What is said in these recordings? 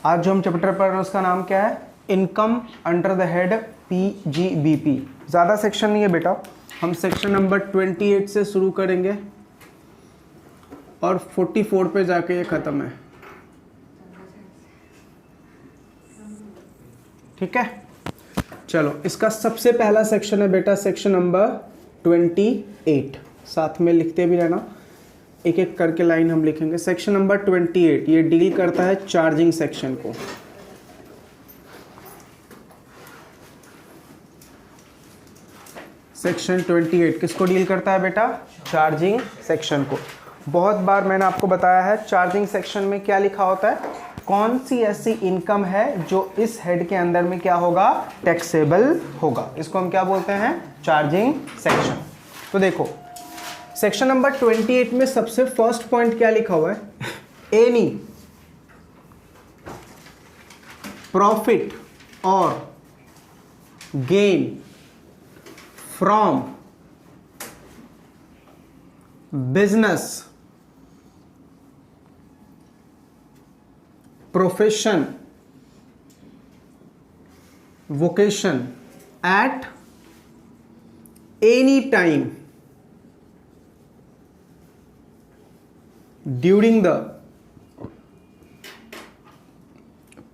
आज जो हम चैप्टर पढ़ रहे हैं उसका नाम क्या है? Income under the head PGBP। ज़्यादा सेक्शन नहीं है बेटा, हम सेक्शन नंबर 28 से शुरू करेंगे और 44 पे जाके ये ख़त्म है। ठीक है, चलो इसका सबसे पहला सेक्शन है बेटा सेक्शन नंबर 28। साथ में लिखते भी रहना, एक एक करके लाइन हम लिखेंगे। सेक्शन नंबर 28 ये डील करता है चार्जिंग सेक्शन को। सेक्शन 28 किसको डील करता है बेटा? चार्जिंग सेक्शन को। बहुत बार मैंने आपको बताया है चार्जिंग सेक्शन में क्या लिखा होता है, कौन सी ऐसी इनकम है जो इस हेड के अंदर में क्या होगा? टैक्सेबल होगा। इसको हम क्या बोलते हैं? Charging section. तो देखो सेक्शन नंबर 28 में सबसे फर्स्ट पॉइंट क्या लिखा हुआ है? एनी प्रॉफिट और gain from business, profession, vocation at any time during the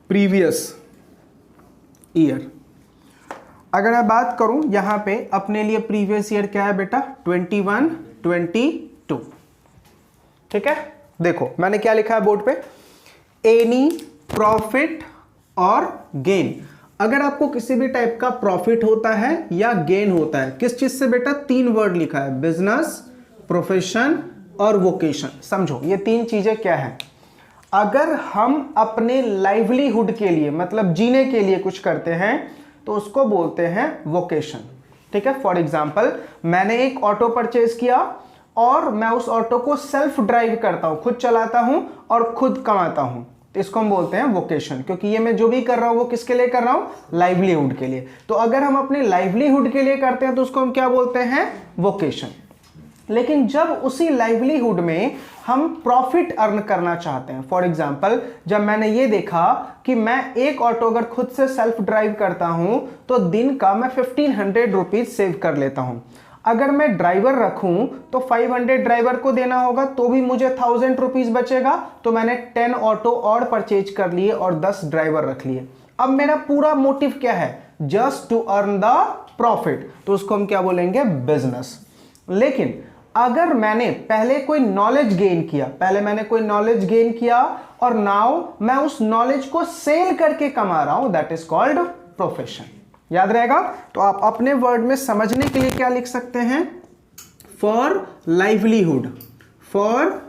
previous year. अगर मैं बात करूं यहां पे अपने लिए प्रीवियस ईयर क्या है बेटा? 21, 22। ठीक है, देखो मैंने क्या लिखा है बोर्ड पे, एनी प्रॉफिट और गेन। अगर आपको किसी भी टाइप का प्रॉफिट होता है या गेन होता है, किस चीज से बेटा? 3 वर्ड लिखा है, बिजनेस, प्रोफेशन और वोकेशन। समझो ये 3 चीजें क्या है। अगर हम अपने लाइवलीहुड के लिए मतलब जीने के लिए कुछ करते हैं तो उसको बोलते हैं वोकेशन। ठीक है, फॉर एग्जाम्पल मैंने एक ऑटो परचेज किया और मैं उस ऑटो को सेल्फ ड्राइव करता हूं, खुद चलाता हूं और खुद कमाता हूं, तो इसको हम बोलते हैं वोकेशन। क्योंकि ये मैं जो भी कर रहा हूं वो किसके लिए कर रहा हूं? लाइवलीहुड के लिए। तो अगर हम अपने लाइवलीहुड के लिए करते हैं तो उसको हम क्या बोलते हैं? वोकेशन। लेकिन जब उसी लाइवलीहुड में हम प्रॉफिट अर्न करना चाहते हैं, फॉर एग्जाम्पल जब मैंने ये देखा कि मैं एक ऑटो अगर खुद से सेल्फ ड्राइव करता हूं तो दिन का मैं 1500 रुपीज सेव कर लेता हूं। अगर मैं ड्राइवर रखूं तो 500 ड्राइवर को देना होगा तो भी मुझे 1000 रुपीज बचेगा। तो मैंने 10 ऑटो और परचेज कर लिए और 10 ड्राइवर रख लिए। अब मेरा पूरा मोटिव क्या है? Just to earn the profit, तो उसको हम क्या बोलेंगे? बिजनेस। लेकिन अगर मैंने पहले कोई नॉलेज गेन किया, और नाउ मैं उस नॉलेज को सेल करके कमा रहा हूं, दैट इज कॉल्ड प्रोफेशन। याद रहेगा? तो आप अपने वर्ड में समझने के लिए क्या लिख सकते हैं? For livelihood. फॉर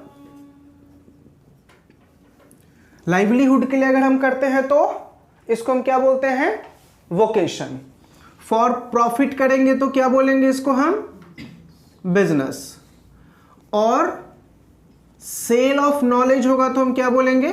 लाइवलीहुड के लिए अगर हम करते हैं तो इसको हम क्या बोलते हैं? वोकेशन। फॉर प्रॉफिट करेंगे तो क्या बोलेंगे इसको हम? बिजनेस। और सेल ऑफ नॉलेज होगा तो हम क्या बोलेंगे?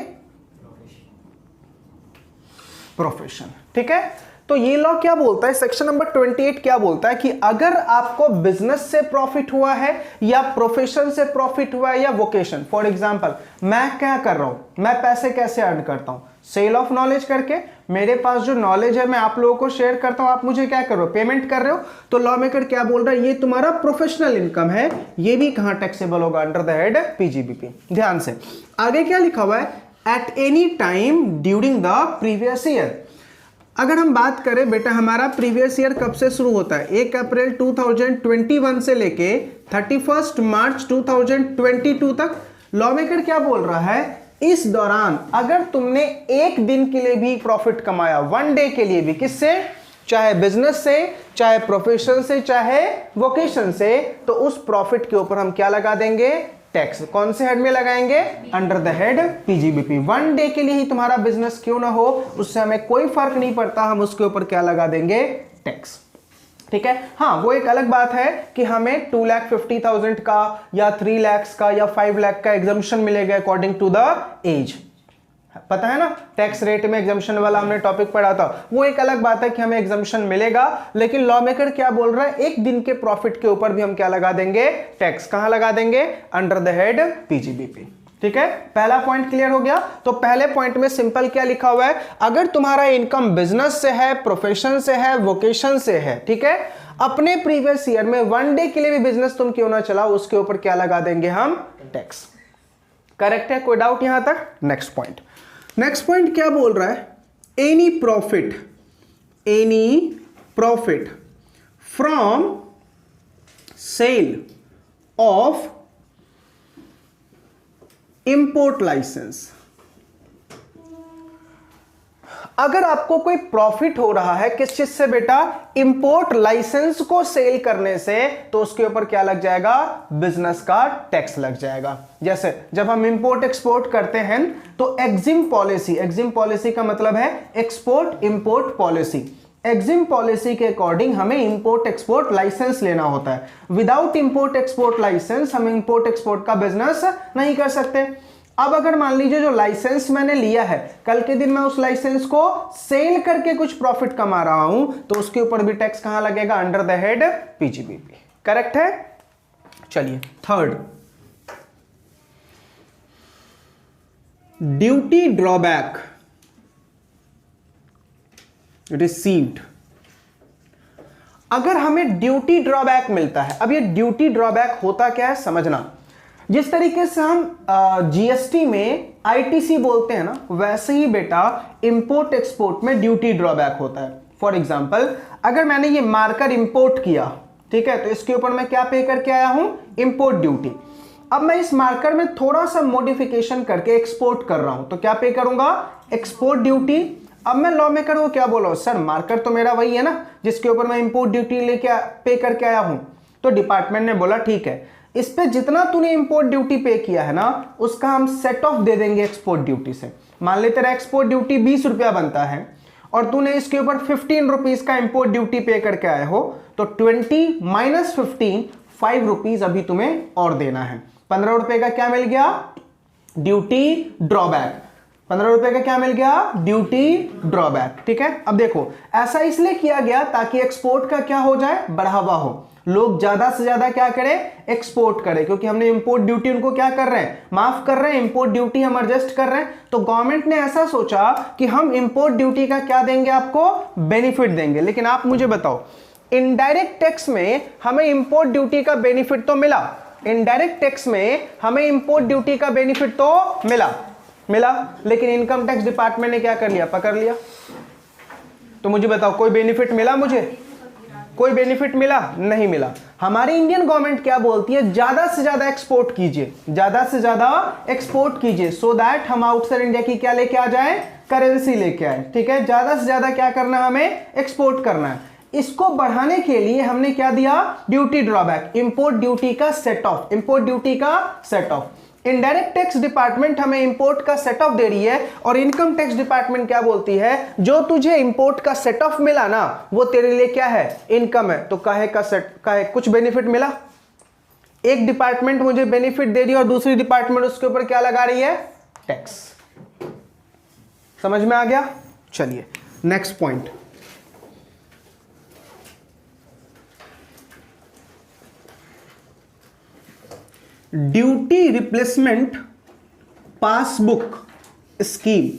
प्रोफेशन। ठीक है, तो ये लॉ क्या बोलता है? सेक्शन नंबर 28 क्या बोलता है कि अगर आपको बिजनेस से प्रॉफिट हुआ है या प्रोफेशन से प्रॉफिट हुआ है या वोकेशन, फॉर एग्जांपल मैं क्या कर रहा हूं, मैं पैसे कैसे अर्न करता हूं? सेल ऑफ नॉलेज करके। मेरे पास जो नॉलेज है मैं आप लोगों को शेयर करता हूं, आप मुझे क्या कर रहे हो? पेमेंट कर रहे हो। तो लॉ मेकर क्या बोल रहा है? ये तुम्हारा प्रोफेशनल इनकम है, ये भी कहां टैक्सेबल होगा? Under the head PGBP। ध्यान से आगे क्या लिखा हुआ है? Eight any time during the previous year. अगर हम बात करें बेटा हमारा प्रीवियस ईयर कब से शुरू होता है? 1 अप्रैल 2021 से लेके 31 मार्च 2022 तक। लॉ मेकर क्या बोल रहा है? इस दौरान अगर तुमने एक दिन के लिए भी प्रॉफिट कमाया, 1 डे के लिए भी, किससे? चाहे बिजनेस से, चाहे प्रोफेशन से, चाहे वोकेशन से, तो उस प्रॉफिट के ऊपर हम क्या लगा देंगे? टैक्स। कौन से हेड में लगाएंगे? Under the head PGBP। 1 day के लिए ही तुम्हारा बिजनेस क्यों ना हो, उससे हमें कोई फर्क नहीं पड़ता, हम उसके ऊपर क्या लगा देंगे? टैक्स। ठीक है, हाँ वो एक अलग बात है कि हमें 2,50,000 का या 3 लाख का या 5 लाख का एग्जम्पशन मिलेगा अकॉर्डिंग टू द एज। पता है ना, टैक्स रेट में एग्जम्पशन वाला हमने टॉपिक पढ़ा था, वो एक अलग बात है कि हमें एग्जम्पशन मिलेगा। लेकिन लॉ मेकर क्या बोल रहा है? एक दिन के प्रॉफिट के ऊपर भी हम क्या लगा देंगे? टैक्स। कहां लगा देंगे? Under the head PGBP। ठीक है, पहला पॉइंट क्लियर हो गया। तो पहले पॉइंट में सिंपल क्या लिखा हुआ है, अगर तुम्हारा इनकम बिजनेस से है, प्रोफेशन से है, वोकेशन से है, ठीक है, अपने प्रीवियस ईयर में 1 डे के लिए भी बिजनेस तुम क्यों ना चलाओ, उसके ऊपर क्या लगा देंगे हम, टैक्स। करेक्ट है, कोई डाउट यहां तक? नेक्स्ट पॉइंट क्या बोल रहा है, any profit from sale of import licence. अगर आपको कोई प्रॉफिट हो रहा है किस चीज से बेटा, इंपोर्ट लाइसेंस को सेल करने से, तो उसके ऊपर क्या लग जाएगा, बिजनेस का टैक्स लग जाएगा। जैसे जब हम इंपोर्ट एक्सपोर्ट करते हैं तो एग्जिम पॉलिसी का मतलब है export import policy. EXIM policy के अकॉर्डिंग हमें इंपोर्ट एक्सपोर्ट लाइसेंस लेना होता है। विदाउट इंपोर्ट एक्सपोर्ट लाइसेंस हम इंपोर्ट एक्सपोर्ट का बिजनेस नहीं कर सकते। अब अगर मान लीजिए जो लाइसेंस मैंने लिया है, कल के दिन मैं उस लाइसेंस को सेल करके कुछ प्रॉफिट कमा रहा हूं, तो उसके ऊपर भी टैक्स कहां लगेगा, under the head PGBP. Correct है। चलिए थर्ड, ड्यूटी ड्रॉबैक रिसीव्ड। अगर हमें ड्यूटी ड्रॉबैक मिलता है, अब ये ड्यूटी ड्रॉबैक होता क्या है समझना, जिस तरीके से हम जीएसटी में आईटीसी बोलते हैं ना, वैसे ही बेटा इंपोर्ट एक्सपोर्ट में ड्यूटी ड्रॉबैक होता है। फॉर एग्जांपल अगर मैंने ये मार्कर इंपोर्ट किया, ठीक है, तो इसके ऊपर मैं क्या पे करके आया हूं, इंपोर्ट ड्यूटी। अब मैं इस मार्कर में थोड़ा सा मॉडिफिकेशन करके एक्सपोर्ट कर रहा हूं, तो क्या पे करूंगा, एक्सपोर्ट ड्यूटी। अब मैं लॉ मेकर को क्या बोला, सर मार्कर तो मेरा वही है ना जिसके ऊपर मैं इंपोर्ट ड्यूटी लेके पे करके आया हूं। तो डिपार्टमेंट ने बोला ठीक है, इस पे जितना तूने इंपोर्ट ड्यूटी पे किया है ना, उसका हम सेट ऑफ दे देंगे एक्सपोर्ट ड्यूटी से। मान ले तेरा एक्सपोर्ट ड्यूटी 20 रुपया बनता है और तूने इसके ऊपर 15 रुपीज का इंपोर्ट ड्यूटी पे करके आए हो, तो 20 माइनस 15 5 रुपीज अभी तुम्हें और देना है। 15 रुपए का क्या मिल गया, ड्यूटी ड्रॉबैक। 15 रुपए का क्या मिल गया, ड्यूटी ड्रॉबैक। ठीक है, अब देखो ऐसा इसलिए किया गया ताकि एक्सपोर्ट का क्या हो जाए, बढ़ावा हो, लोग ज्यादा से ज्यादा क्या करें, एक्सपोर्ट करें, क्योंकि हमने इंपोर्ट ड्यूटी उनको क्या कर रहे हैं, माफ कर रहे हैं, इंपोर्ट ड्यूटी हम एडजस्ट कर रहे हैं। तो गवर्नमेंट ने ऐसा सोचा कि हम इंपोर्ट ड्यूटी का क्या देंगे, आपको बेनिफिट देंगे। लेकिन आप मुझे बताओ, इनडायरेक्ट टैक्स में हमें इंपोर्ट ड्यूटी का बेनिफिट तो मिला, इनडायरेक्ट टैक्स में हमें इंपोर्ट ड्यूटी का बेनिफिट तो मिला, लेकिन इनकम टैक्स डिपार्टमेंट ने क्या कर लिया, पकड़ लिया। तो मुझे बताओ कोई बेनिफिट मिला, मुझे कोई बेनिफिट मिला, नहीं मिला। हमारी इंडियन गवर्नमेंट क्या बोलती है, ज्यादा से ज्यादा एक्सपोर्ट कीजिए, ज्यादा से ज्यादा एक्सपोर्ट कीजिए, सो दैट हम आउटसाइड इंडिया की क्या लेके आ जाए, करेंसी लेके आए। ठीक है, ज्यादा से ज्यादा क्या करना है, हमें एक्सपोर्ट करना है। इसको बढ़ाने के लिए हमने क्या दिया, ड्यूटी ड्रॉबैक, इंपोर्ट ड्यूटी का सेट ऑफ, इंपोर्ट ड्यूटी का set of. Indirect tax department हमें इंपोर्ट का सेट ऑफ दे रही है और इनकम टैक्स डिपार्टमेंट क्या बोलती है, जो तुझे इंपोर्ट का सेट ऑफ मिला ना, वो तेरे लिए क्या है, इनकम है। तो काहे का सेट, काहे कुछ बेनिफिट मिला, एक डिपार्टमेंट मुझे बेनिफिट दे रही है और दूसरी डिपार्टमेंट उसके ऊपर क्या लगा रही है, टैक्स। समझ में आ गया। चलिए next point, duty replacement passbook scheme.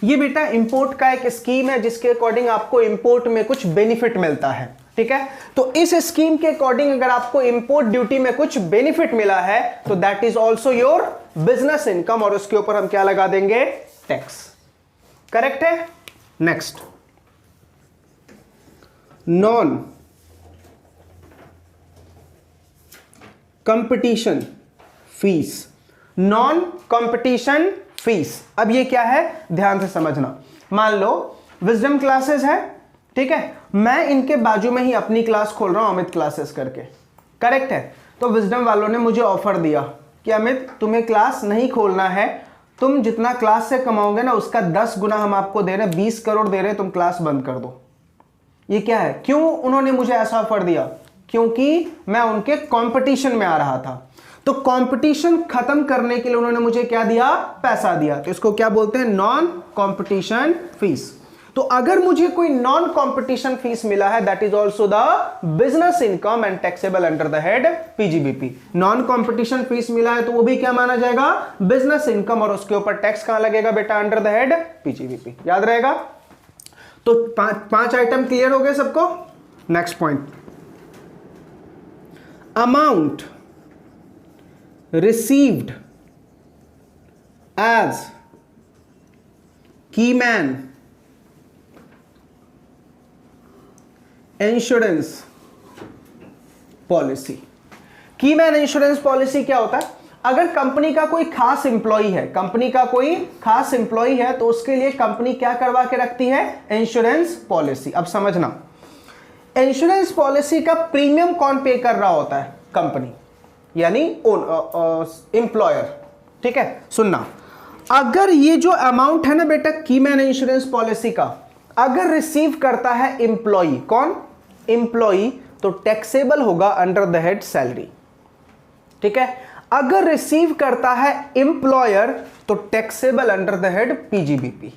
ये बेटा इंपोर्ट का एक स्कीम है जिसके अकॉर्डिंग आपको इंपोर्ट में कुछ बेनिफिट मिलता है। ठीक है, तो इस स्कीम के अकॉर्डिंग अगर आपको इंपोर्ट ड्यूटी में कुछ बेनिफिट मिला है तो that is also your business income और उसके ऊपर हम क्या लगा देंगे, टैक्स। करेक्ट है। Next, non competition fees, non competition fees. अब ये क्या है, ध्यान से समझना। मान लो विजडम क्लासेस है, ठीक है, मैं इनके बाजू में ही अपनी क्लास खोल रहा हूं अमित क्लासेस करके। करेक्ट है, तो विजडम वालों ने मुझे ऑफर दिया कि अमित तुम्हें क्लास नहीं खोलना है, तुम जितना क्लास से कमाओगे ना उसका 10 गुना हम आपको दे रहे हैं, 20 करोड़ दे रहे हैं, तुम क्लास बंद कर दो। ये क्या है, क्यों उन्होंने मुझे ऐसा ऑफर दिया, क्योंकि मैं उनके कंपटीशन में आ रहा था। तो कंपटीशन खत्म करने के लिए उन्होंने मुझे क्या दिया, पैसा दिया। तो इसको क्या बोलते हैं, नॉन कंपटीशन फीस। तो अगर मुझे कोई नॉन कॉम्पिटिशन फीस मिला है, that is also the business income and taxable under the head PGBP. Non competition fees मिला है तो वो भी क्या माना जाएगा, बिजनेस इनकम, और उसके ऊपर टैक्स कहां लगेगा बेटा, अंडर द हेड पीजीबीपी। याद रहेगा। तो पांच आइटम क्लियर हो गए सबको। Next point, amount received as keyman insurance policy. Keyman insurance policy क्या होता है, अगर कंपनी का कोई खास इंप्लॉई है, कंपनी का कोई खास इंप्लॉई है तो उसके लिए कंपनी क्या करवा के रखती है, इंश्योरेंस पॉलिसी। अब समझना, इंश्योरेंस पॉलिसी का प्रीमियम कौन पे कर रहा होता है, कंपनी, यानी एम्प्लॉयर। ठीक है, सुनना, अगर ये जो अमाउंट है ना बेटा कीमैन इंश्योरेंस पॉलिसी का, अगर रिसीव करता है एम्प्लॉई, कौन, एम्प्लॉई, तो टैक्सेबल होगा अंडर द हेड सैलरी। ठीक है, अगर रिसीव करता है एम्प्लॉयर तो taxable under the head PGBP.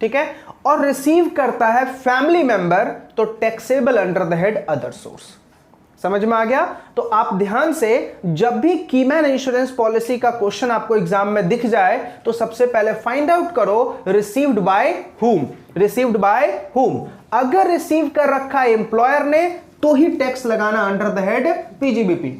ठीक है, और रिसीव करता है फैमिली मेंबर तो taxable under the head other source. समझ में आ गया। तो आप ध्यान से, जब भी कीमैन इंश्योरेंस पॉलिसी का क्वेश्चन आपको एग्जाम में दिख जाए तो सबसे पहले फाइंड आउट करो received by whom, received by whom. अगर रिसीव कर रखा है एम्प्लॉयर ने तो ही टैक्स लगाना अंडर द हेड पीजीबीपी।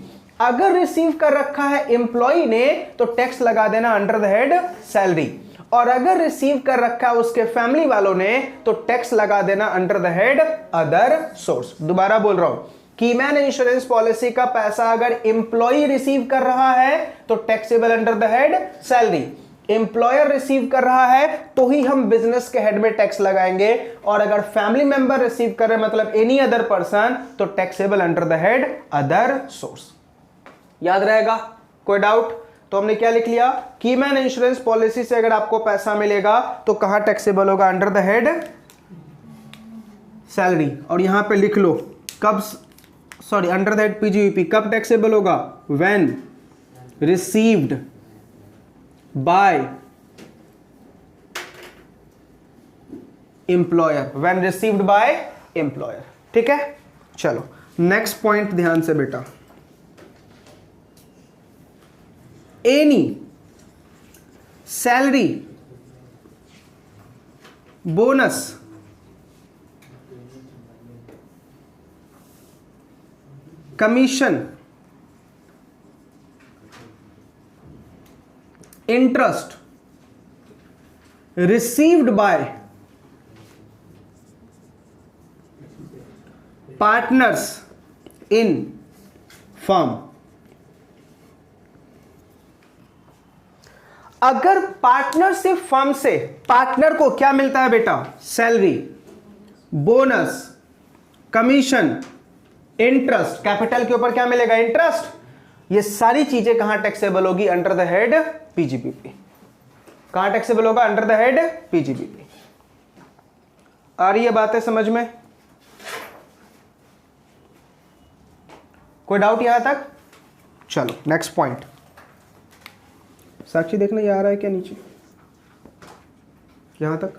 अगर रिसीव कर रखा है एम्प्लॉय ने तो टैक्स लगा देना अंडर द हेड सैलरी, और अगर रिसीव कर रखा है उसके फैमिली वालों ने तो टैक्स लगा देना under the head other source. दोबारा बोल रहा हूं, कीमैन इंश्योरेंस पॉलिसी का पैसा अगर एम्प्लॉय रिसीव कर रहा है तो taxable under the head salary, employer receive कर रहा है तो ही हम बिजनेस के हेड में टैक्स लगाएंगे, और अगर फैमिली मेंबर रिसीव कर रहे मतलब एनी अदर पर्सन तो taxable under the head other source. याद रहेगा, कोई डाउट। तो हमने क्या लिख लिया, कीमैन इंश्योरेंस पॉलिसी से अगर आपको पैसा मिलेगा तो कहां टैक्सेबल होगा, अंडर द हेड सैलरी, और यहां पे लिख लो कब, sorry under the head PGBP, कब टैक्सेबल होगा, when received by employer, when received by employer. ठीक है, चलो नेक्स्ट पॉइंट ध्यान से बेटा, any salary, bonus, commission, interest received by partners in firm. अगर पार्टनरशिप फर्म से पार्टनर को क्या मिलता है बेटा, salary, bonus, commission, interest, capital के ऊपर क्या मिलेगा, इंटरेस्ट, ये सारी चीजें कहां टैक्सेबल होगी, अंडर द हेड पीजीबीपी। कहां टैक्सेबल होगा, अंडर द हेड पीजीबीपी। आ रही है बातें समझ में, कोई डाउट यहां तक। चलो नेक्स्ट पॉइंट, साक्षी देखना ये आ रहा है क्या नीचे, यहां तक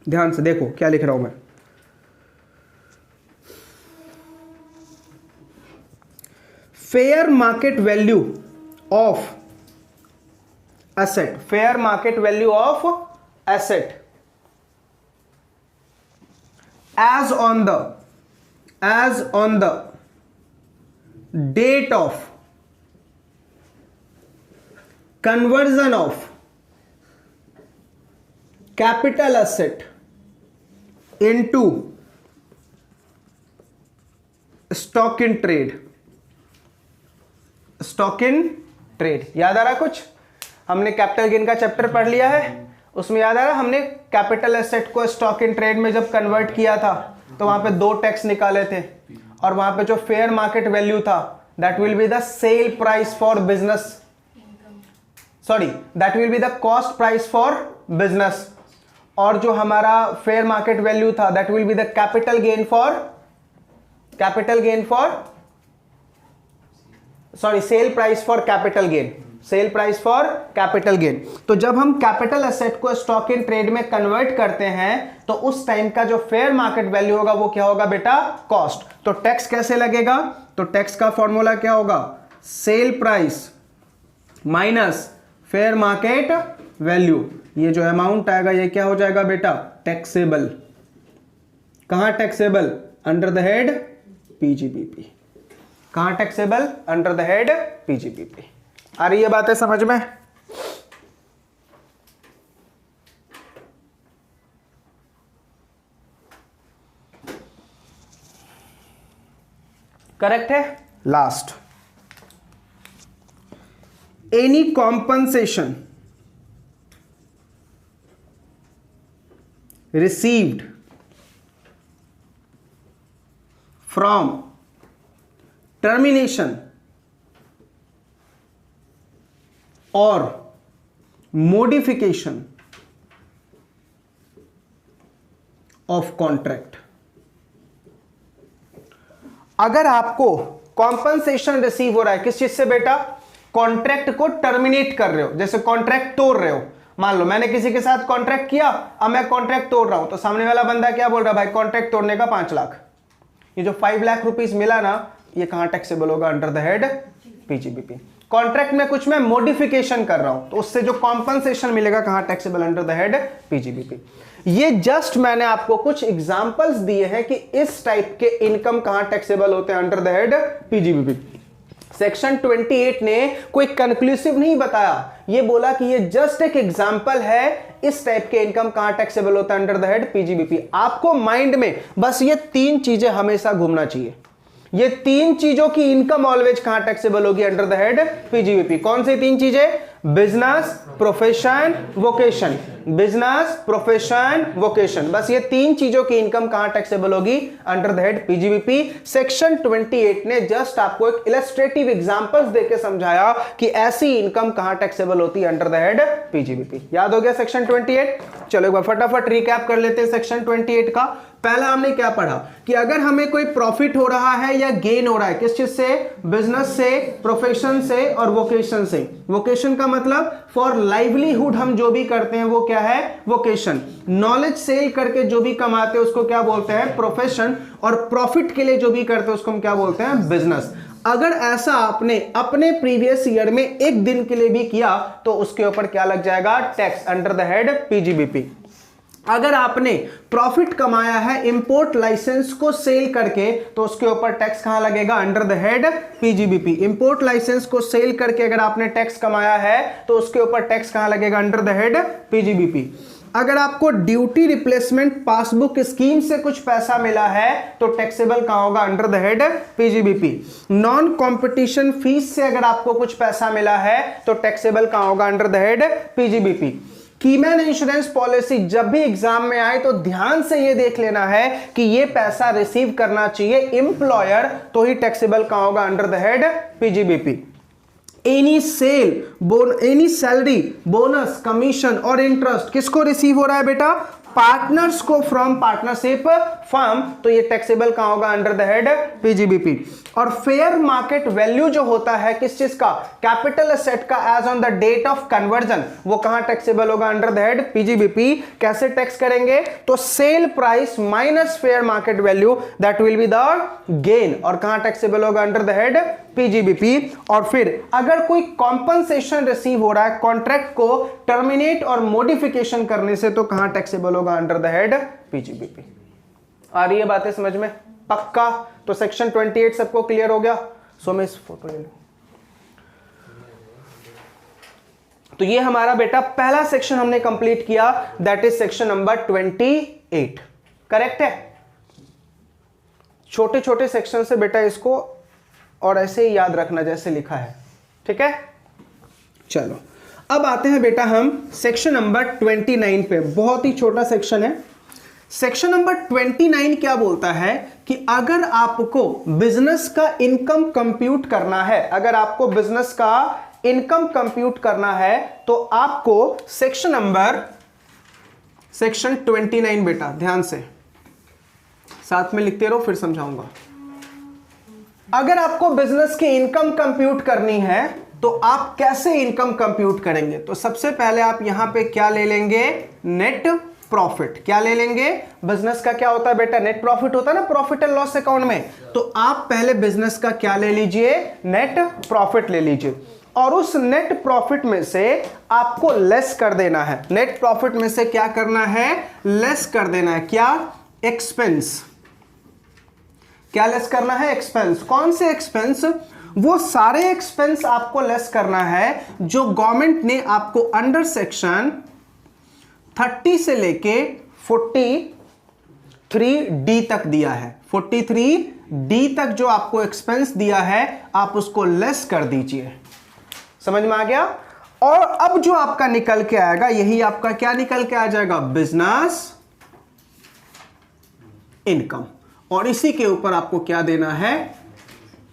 ध्यान से देखो क्या लिख रहा हूं मैं। Fair market value of asset, fair market value of asset as on the date of conversion of capital asset into stock in trade, stock in trade। याद आ रहा कुछ, हमने कैपिटल गेन का चैप्टर पढ़ लिया है, उसमें याद आ रहा हमने कैपिटल एसेट को स्टॉक इन ट्रेड में जब कन्वर्ट किया था तो वहां पे दो टैक्स निकाले थे, और वहां पे जो फेयर मार्केट वैल्यू था that will be the sale price for business, sorry that will be the cost price for business, और जो हमारा फेयर मार्केट वैल्यू था that will be the capital gain for sorry sale price for capital gain. Sale price for capital gain. तो जब हम capital asset को stock in trade में convert करते हैं तो उस टाइम का जो फेयर मार्केट वैल्यू होगा वो क्या होगा बेटा, कॉस्ट। तो टैक्स कैसे लगेगा, तो टैक्स का फॉर्मूला क्या होगा, cell price minus fair market value. ये जो अमाउंट आएगा ये क्या हो जाएगा बेटा, टैक्सेबल। कहां taxable, under the head PGBP. कहां taxable, under the head PGBP. आ रही है बातें समझ में? करेक्ट है। Last, any compensation received from termination or modification of contract। अगर आपको कॉम्पनसेशन रिसीव हो रहा है किस चीज से बेटा, कॉन्ट्रैक्ट को टर्मिनेट कर रहे हो, जैसे कॉन्ट्रैक्ट तोड़ रहे हो, मान लो मैंने किसी के साथ कॉन्ट्रैक्ट किया, अब मैं कॉन्ट्रैक्ट तोड़ रहा हूं, तो सामने वाला बंदा क्या बोल रहा है, भाई कॉन्ट्रैक्ट तोड़ने का 5 लाख, ये जो 5 लाख रुपीस मिला ना, ये कहां टैक्सेबल होगा, under the head PGBP. Contract में कुछ मैं मॉडिफिकेशन कर रहा हूं तो उससे जो कॉम्पनसेशन मिलेगा कहां taxable, under the head PGBP. ये जस्ट मैंने आपको कुछ एग्जांपल्स दिए हैं कि इस टाइप के इनकम कहां टैक्सेबल होते हैं, under the head PGBP. Section 28 ने कोई कंक्लूसिव नहीं बताया, ये बोला कि ये जस्ट एक एग्जांपल है, इस टाइप के इनकम कहां टैक्सेबल होता है, अंडर द हेड पीजीबीपी। आपको माइंड में बस ये 3 चीजें हमेशा घूमना चाहिए, ये 3 चीजों की इनकम ऑलवेज कहां टैक्सेबल होगी, अंडर द हेड पीजीबीपी। कौन सी 3 चीजें, business, profession, vocation. Business, profession, vocation, बस ये 3 चीजों की इनकम कहां टैक्सेबल होगी, under the head PGBP. Section 28 ने जस्ट आपको एक इलस्ट्रेटिव एग्जांपल्स देके समझाया कि ऐसी इनकम कहां टैक्सेबल होती है, अंडर द हेड पीजीबीपी। याद हो गया सेक्शन 28? चलो एक बार फटाफट रिकैप कर लेते हैं सेक्शन 28 का। पहला हमने क्या पढ़ा कि अगर हमें कोई प्रॉफिट हो रहा है या गेन हो रहा है किस चीज से, बिजनेस से, प्रोफेशन से और वोकेशन से। वोकेशन का मतलब फॉर लाइवलीहुड हम जो भी करते हैं वो क्या है, वोकेशन। नॉलेज सेल करके जो भी कमाते हैं उसको क्या बोलते हैं, प्रोफेशन। और प्रॉफिट के लिए जो भी करते हैं उसको हम क्या बोलते हैं, बिजनेस। अगर ऐसा आपने अपने प्रीवियस ईयर में एक दिन के लिए भी किया तो उसके ऊपर क्या लग जाएगा, tax, under the head PGBP. अगर आपने प्रॉफिट कमाया है इंपोर्ट लाइसेंस को सेल करके तो उसके ऊपर टैक्स कहां लगेगा, under the head PGBP. Import licence को सेल करके अगर आपने टैक्स कमाया है तो उसके ऊपर टैक्स कहां लगेगा, अंडर द हेड पीजीबीपी। अगर आपको ड्यूटी रिप्लेसमेंट पासबुक स्कीम से कुछ पैसा मिला है तो टैक्सेबल कहां होगा, under the head PGBP. Non competition fees से अगर आपको कुछ पैसा मिला है तो टैक्सेबल कहां होगा, under the head PGBP. Keyman insurance policy जब भी एग्जाम में आए तो ध्यान से ये देख लेना है कि ये पैसा रिसीव करना चाहिए एम्प्लॉयर, तो ही टैक्सेबल कहां होगा, under the head PGBP. Any sale, any salary, bonus, commission और इंटरेस्ट किसको रिसीव हो रहा है बेटा, पार्टनर्स को फ्रॉम पार्टनरशिप फर्म, तो ये टैक्सेबल कहां होगा, अंडर द हेड पीजीबीपी। और फेयर मार्केट वैल्यू जो होता है किस चीज का, कैपिटल एसेट का, as on the date of conversion, वो कहां टैक्सेबल होगा, अंडर द हेड पीजीबीपी। कैसे टैक्स करेंगे, तो sale price minus fair market value, that will be the gain, और कहां टैक्सेबल होगा, अंडर द हेड पीजीबीपी। और फिर अगर कोई कॉम्पनसेशन रिसीव हो रहा है कॉन्ट्रैक्ट को टर्मिनेट और मॉडिफिकेशन करने से तो कहां टैक्सेबल होगा, अंडर द हेड पीजीबीपी। आ रही है बातें समझ में, पक्का? तो सेक्शन 28 सबको क्लियर हो गया? सो मैं इस फोटो ले लूं। तो ये हमारा बेटा पहला सेक्शन हमने कंप्लीट किया, that is section number 28। Correct है? छोटे छोटे सेक्शन से बेटा इसको और ऐसे ही याद रखना जैसे लिखा है, ठीक है? चलो अब आते हैं बेटा हम सेक्शन नंबर 29 पे। बहुत ही छोटा सेक्शन है। सेक्शन नंबर 29 क्या बोलता है कि अगर आपको बिजनेस का इनकम कंप्यूट करना है, अगर आपको बिजनेस का इनकम कंप्यूट करना है तो आपको सेक्शन 29 बेटा ध्यान से साथ में लिखते रहो, फिर समझाऊंगा। अगर आपको बिजनेस की इनकम कंप्यूट करनी है तो आप कैसे इनकम कंप्यूट करेंगे? तो सबसे पहले आप यहां पे क्या ले लेंगे? Net profit. क्या ले लेंगे? बिजनेस का क्या होता है बेटा? नेट प्रॉफिट होता है ना प्रॉफिट एंड लॉस अकाउंट में। तो आप पहले बिजनेस का क्या ले लीजिए? नेट प्रॉफिट ले लीजिए, और उस नेट प्रॉफिट में से आपको लेस कर देना है। नेट प्रॉफिट में से क्या करना है? लेस कर देना है। क्या? एक्सपेंस। क्या लेस करना है? एक्सपेंस। कौन से एक्सपेंस? वो सारे एक्सपेंस आपको लेस करना है जो गवर्नमेंट ने आपको अंडर सेक्शन 30 से लेके 43D तक दिया है। 43D तक जो आपको एक्सपेंस दिया है आप उसको लेस कर दीजिए। समझ में आ गया? और अब जो आपका निकल के आएगा यही आपका क्या निकल के आ जाएगा? Business income. और इसी के ऊपर आपको क्या देना है?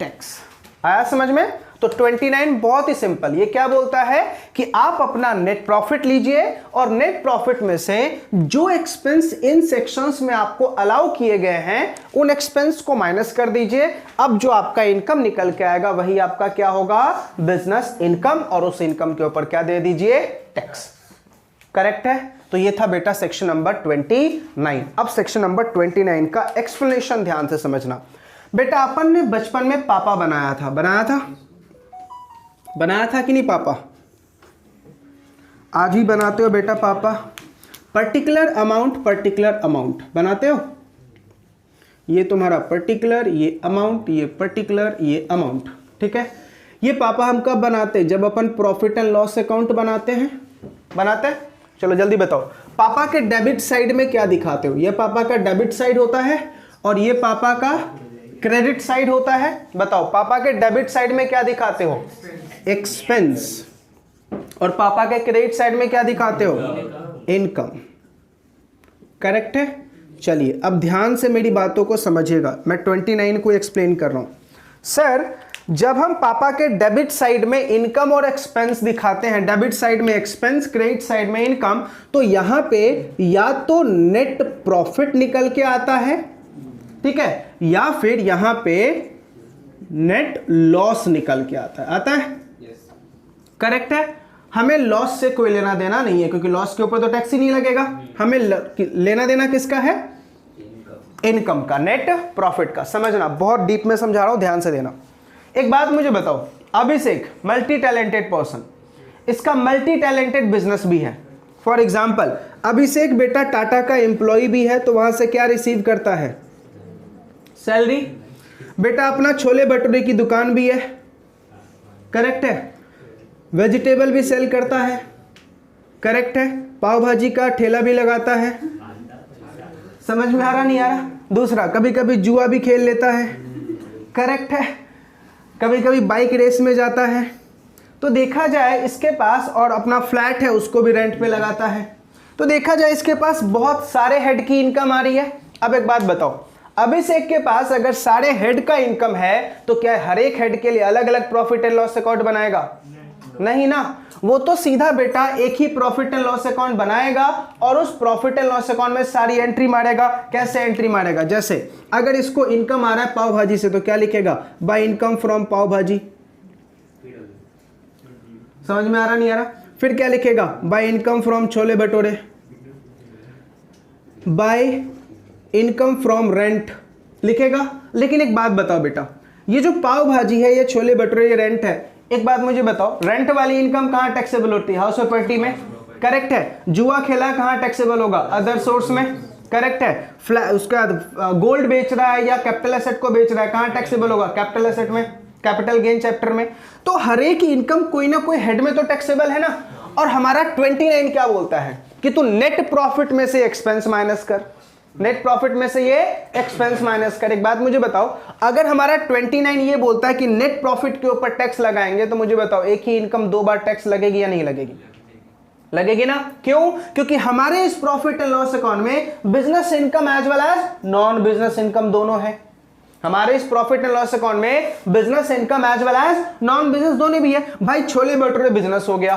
टैक्स। आया समझ में? तो 29 बहुत ही सिंपल। ये क्या बोलता है कि आप अपना नेट प्रॉफिट लीजिए और नेट प्रॉफिट में से जो एक्सपेंस इन सेक्शंस में आपको अलाउ किए गए हैं उन एक्सपेंस को माइनस कर दीजिए। अब जो आपका इनकम निकल के आएगा वही आपका क्या होगा? Business income. और उस इनकम के ऊपर क्या दे दीजिए? टैक्स। करेक्ट है? तो ये था बेटा सेक्शन नंबर 29। अब सेक्शन नंबर 29 का एक्सप्लेनेशन ध्यान से समझना। बेटा अपन ने बचपन में पापा बनाया था। बनाया था? बनाया था कि नहीं पापा? आज भी बनाते हो बेटा पापा? पर्टिकुलर अमाउंट बनाते हो। ये तुम्हारा पर्टिकुलर, ये अमाउंट, ये पर्टिकुलर, ये अमाउंट। ठीक है? ये पापा हम कब बनाते हैं? जब अपन प्रॉफिट एंड लॉस अकाउंट बनाते हैं। बनाते हैं? चलो जल्दी बताओ। पापा के डेबिट साइड में क्या दिखाते हो? ये पापा का डेबिट साइड होता है और ये पापा का क्रेडिट साइड होता है। बताओ पापा के डेबिट साइड में क्या दिखाते हो? एक्सपेंस। और पापा के क्रेडिट साइड में क्या दिखाते हो? इनकम। करेक्ट है? चलिए अब ध्यान से मेरी बातों को समझिएगा। मैं 29 को एक्सप्लेन कर रहा हूं। सर जब हम पापा के डेबिट साइड में इनकम और एक्सपेंस दिखाते हैं, डेबिट साइड में एक्सपेंस, क्रेडिट साइड में इनकम, तो यहां पे या तो नेट प्रॉफिट निकल के आता है, ठीक है, या फिर यहां पे नेट लॉस निकल के आता है। आता है? करेक्ट है? हमें लॉस से कोई लेना देना नहीं है क्योंकि लॉस के ऊपर तो टैक्स ही नहीं लगेगा। हमें लेना देना किसका है? इनकम का, नेट प्रॉफिट का। समझना, बहुत डीप में समझा रहा हूं, ध्यान से देना। एक बात मुझे बताओ, अभिषेक मल्टी टैलेंटेड पर्सन, इसका मल्टी टैलेंटेड बिजनेस भी है। फॉर एग्जाम्पल अभिषेक बेटा टाटा का एम्प्लॉय भी है, तो वहां से क्या रिसीव करता है? सैलरी। बेटा अपना छोले भटूरे की दुकान भी है। करेक्ट है? वेजिटेबल भी सेल करता है। करेक्ट है? पाव भाजी का ठेला भी लगाता है। समझ में आ रहा नहीं आ रहा? दूसरा, कभी कभी जुआ भी खेल लेता है। करेक्ट है? कभी कभी बाइक रेस में जाता है। तो देखा जाए इसके पास, और अपना फ्लैट है उसको भी रेंट पे लगाता है। तो देखा जाए इसके पास बहुत सारे हेड की इनकम आ रही है। अब एक बात बताओ, अभिषेक के पास अगर सारे हेड का इनकम है तो क्या हर एक हेड के लिए अलग अलग प्रॉफिट एंड लॉस अकाउंट बनाएगा? नहीं ना। वो तो सीधा बेटा एक ही प्रॉफिट एंड लॉस अकाउंट बनाएगा और उस प्रॉफिट एंड लॉस अकाउंट में सारी एंट्री मारेगा। कैसे एंट्री मारेगा? जैसे अगर इसको इनकम आ रहा है पाव भाजी से तो क्या लिखेगा? बाय इनकम फ्रॉम पाव भाजी। समझ में आ रहा नहीं आ रहा? फिर क्या लिखेगा? By income from chole bhature, by income from rent लिखेगा। लेकिन एक बात बताओ बेटा, ये जो पाव भाजी है, ये छोले भटूरे, ये रेंट है। एक बात मुझे बताओ, रेंट वाली इनकम कहां टैक्सेबल होती है? हाउस प्रॉपर्टी में। करेक्ट है? जुआ खेला कहां टैक्सेबल होगा? अदर सोर्स में। करेक्ट है? उसका गोल्ड बेच रहा है या कैपिटल एसेट को बेच रहा है, कहां टैक्सेबल होगा? कैपिटल एसेट में, कैपिटल गेन चैप्टर में। तो हर एक इनकम कोई ना कोई हेड में तो टैक्सेबल है ना। और हमारा 29 क्या बोलता है कि तू नेट प्रॉफिट में से एक्सपेंस माइनस कर। नेट प्रॉफिट में से ये एक्सपेंस माइनस कर। एक बात मुझे बताओ, अगर हमारा 29 ये बोलता है कि नेट प्रॉफिट के ऊपर टैक्स लगाएंगे, तो मुझे बताओ एक ही इनकम 2 बार टैक्स लगेगी या नहीं लगेगी? लगेगी ना। क्यों? क्योंकि हमारे इस प्रॉफिट एंड लॉस अकाउंट में business income as well as non business income दोनों है। हमारे इस प्रॉफिट एंड लॉस अकाउंट में business income as well as non business दोनों भी है। भाई छोले भटूरे बिजनेस हो गया।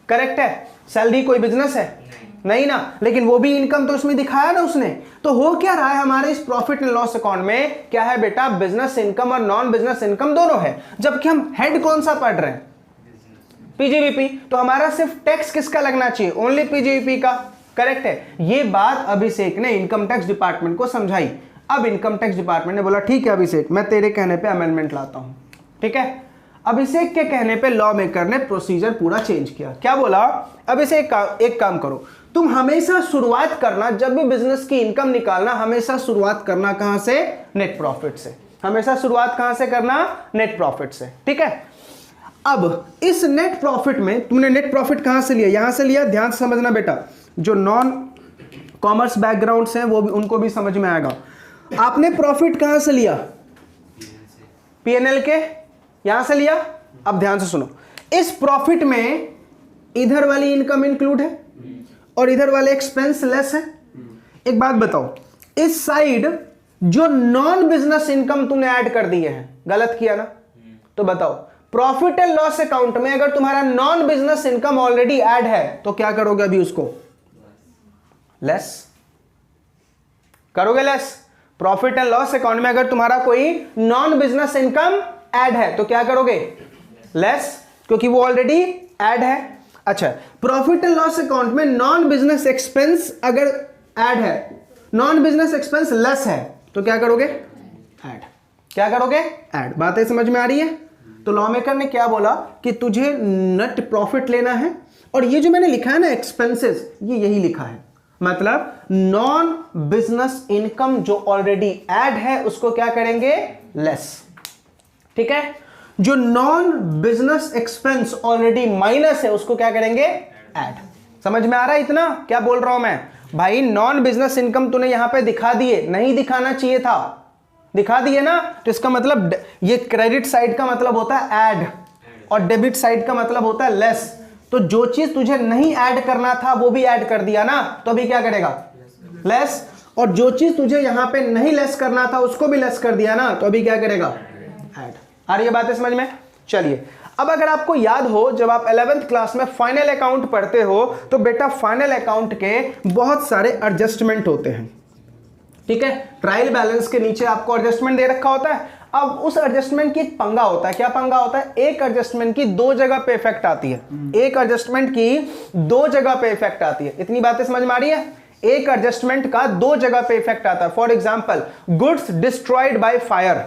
करेक्ट है? सैलरी कोई बिजनेस है? नहीं ना। लेकिन वो भी इनकम तो उसमें दिखाया ना उसने। तो हो क्या रहा है, हमारे इस प्रॉफिट एंड लॉस अकाउंट में क्या है बेटा? बिजनेस इनकम और नॉन बिजनेस इनकम दोनों है। जबकि हम हेड कौन सा पढ़ रहे हैं? पीजीवीपी। तो हमारा सिर्फ टैक्स किसका लगना चाहिए, ओनली पीजीवीपी का। करेक्ट है। ये बात अभिषेक ने इनकम टैक्स डिपार्टमेंट को समझाई। अब इनकम टैक्स डिपार्टमेंट ने बोला ठीक है अभिषेक, मैं तेरे कहने पे अमेंडमेंट लाता हूं। ठीक है। अभिषेक के कहने पे लॉ मेकर ने प्रोसीजर पूरा चेंज किया। क्या बोला, अभिषेक एक काम करो, तुम हमेशा शुरुआत करना, जब भी बिजनेस की इनकम निकालना, हमेशा शुरुआत करना कहां से, नेट प्रॉफिट से। हमेशा शुरुआत कहां से करना, नेट प्रॉफिट से। ठीक है। अब इस नेट प्रॉफिट में तुमने नेट प्रॉफिट कहां से लिया, यहां से लिया। ध्यान से समझना बेटा, जो नॉन कॉमर्स बैकग्राउंड्स हैं वो भी, उनको भी समझ में आएगा। आपने प्रॉफिट कहां से लिया, पीएनएल के, यहां से लिया। अब ध्यान से सुनो, इस प्रॉफिट में इधर वाली इनकम इंक्लूड है और इधर वाले एक्सपेंस लेस है। एक बात बताओ, इस साइड जो नॉन बिजनेस इनकम तुमने ऐड कर दी है, गलत किया ना। तो बताओ, प्रॉफिट एंड लॉस अकाउंट में अगर तुम्हारा non business income already add है तो क्या करोगे, अभी उसको लेस करोगे, less. Profit and loss account में अगर तुम्हारा कोई नॉन बिजनेस इनकम ऐड है तो क्या करोगे, लेस, क्योंकि वो ऑलरेडी ऐड है। अच्छा, प्रॉफिट एंड लॉस अकाउंट में नॉन बिजनेस एक्सपेंस अगर ऐड है, नॉन बिजनेस एक्सपेंस लेस है, तो क्या करोगे, ऐड। क्या करोगे, ऐड। बातें समझ में आ रही है। तो लॉ मेकर ने क्या बोला कि तुझे नेट प्रॉफिट लेना है, और ये जो मैंने लिखा है ना एक्सपेंसेस, ये यही लिखा है, मतलब नॉन बिजनेस इनकम जो ऑलरेडी ऐड है उसको क्या करेंगे, लेस। ठीक है। जो non business expense already minus है उसको क्या करेंगे, ऐड। समझ में आ रहा है इतना क्या बोल रहा हूं मैं भाई। नॉन बिजनेस इनकम तूने यहां पे दिखा दिए, नहीं दिखाना चाहिए था, दिखा दिए ना। तो इसका मतलब ये क्रेडिट साइड का मतलब होता है ऐड और डेबिट साइड का मतलब होता है लेस। तो जो चीज तुझे नहीं ऐड करना था वो भी ऐड कर दिया ना, तो अभी क्या करेगा, लेस। और जो चीज तुझे यहां पे नहीं लेस करना था उसको भी लेस कर दिया ना, तो अभी क्या करेगा, ऐड। आ रही है बातें समझ में। चलिए, अब अगर आपको याद हो, जब आप 11th क्लास में फाइनल अकाउंट पढ़ते हो तो बेटा फाइनल अकाउंट के बहुत सारे एडजस्टमेंट होते हैं। ठीक है। ट्रायल बैलेंस के नीचे आपको एडजस्टमेंट दे रखा होता है। अब उस एडजस्टमेंट की एक पंगा होता है। क्या पंगा होता है, एक एडजस्टमेंट की दो जगह पे इफेक्ट आती है। एक एडजस्टमेंट की दो जगह पे इफेक्ट आती है। इतनी बातें समझ में आ रही है। एक एडजस्टमेंट का दो जगह पे इफेक्ट आता है। For example, goods destroyed by fire,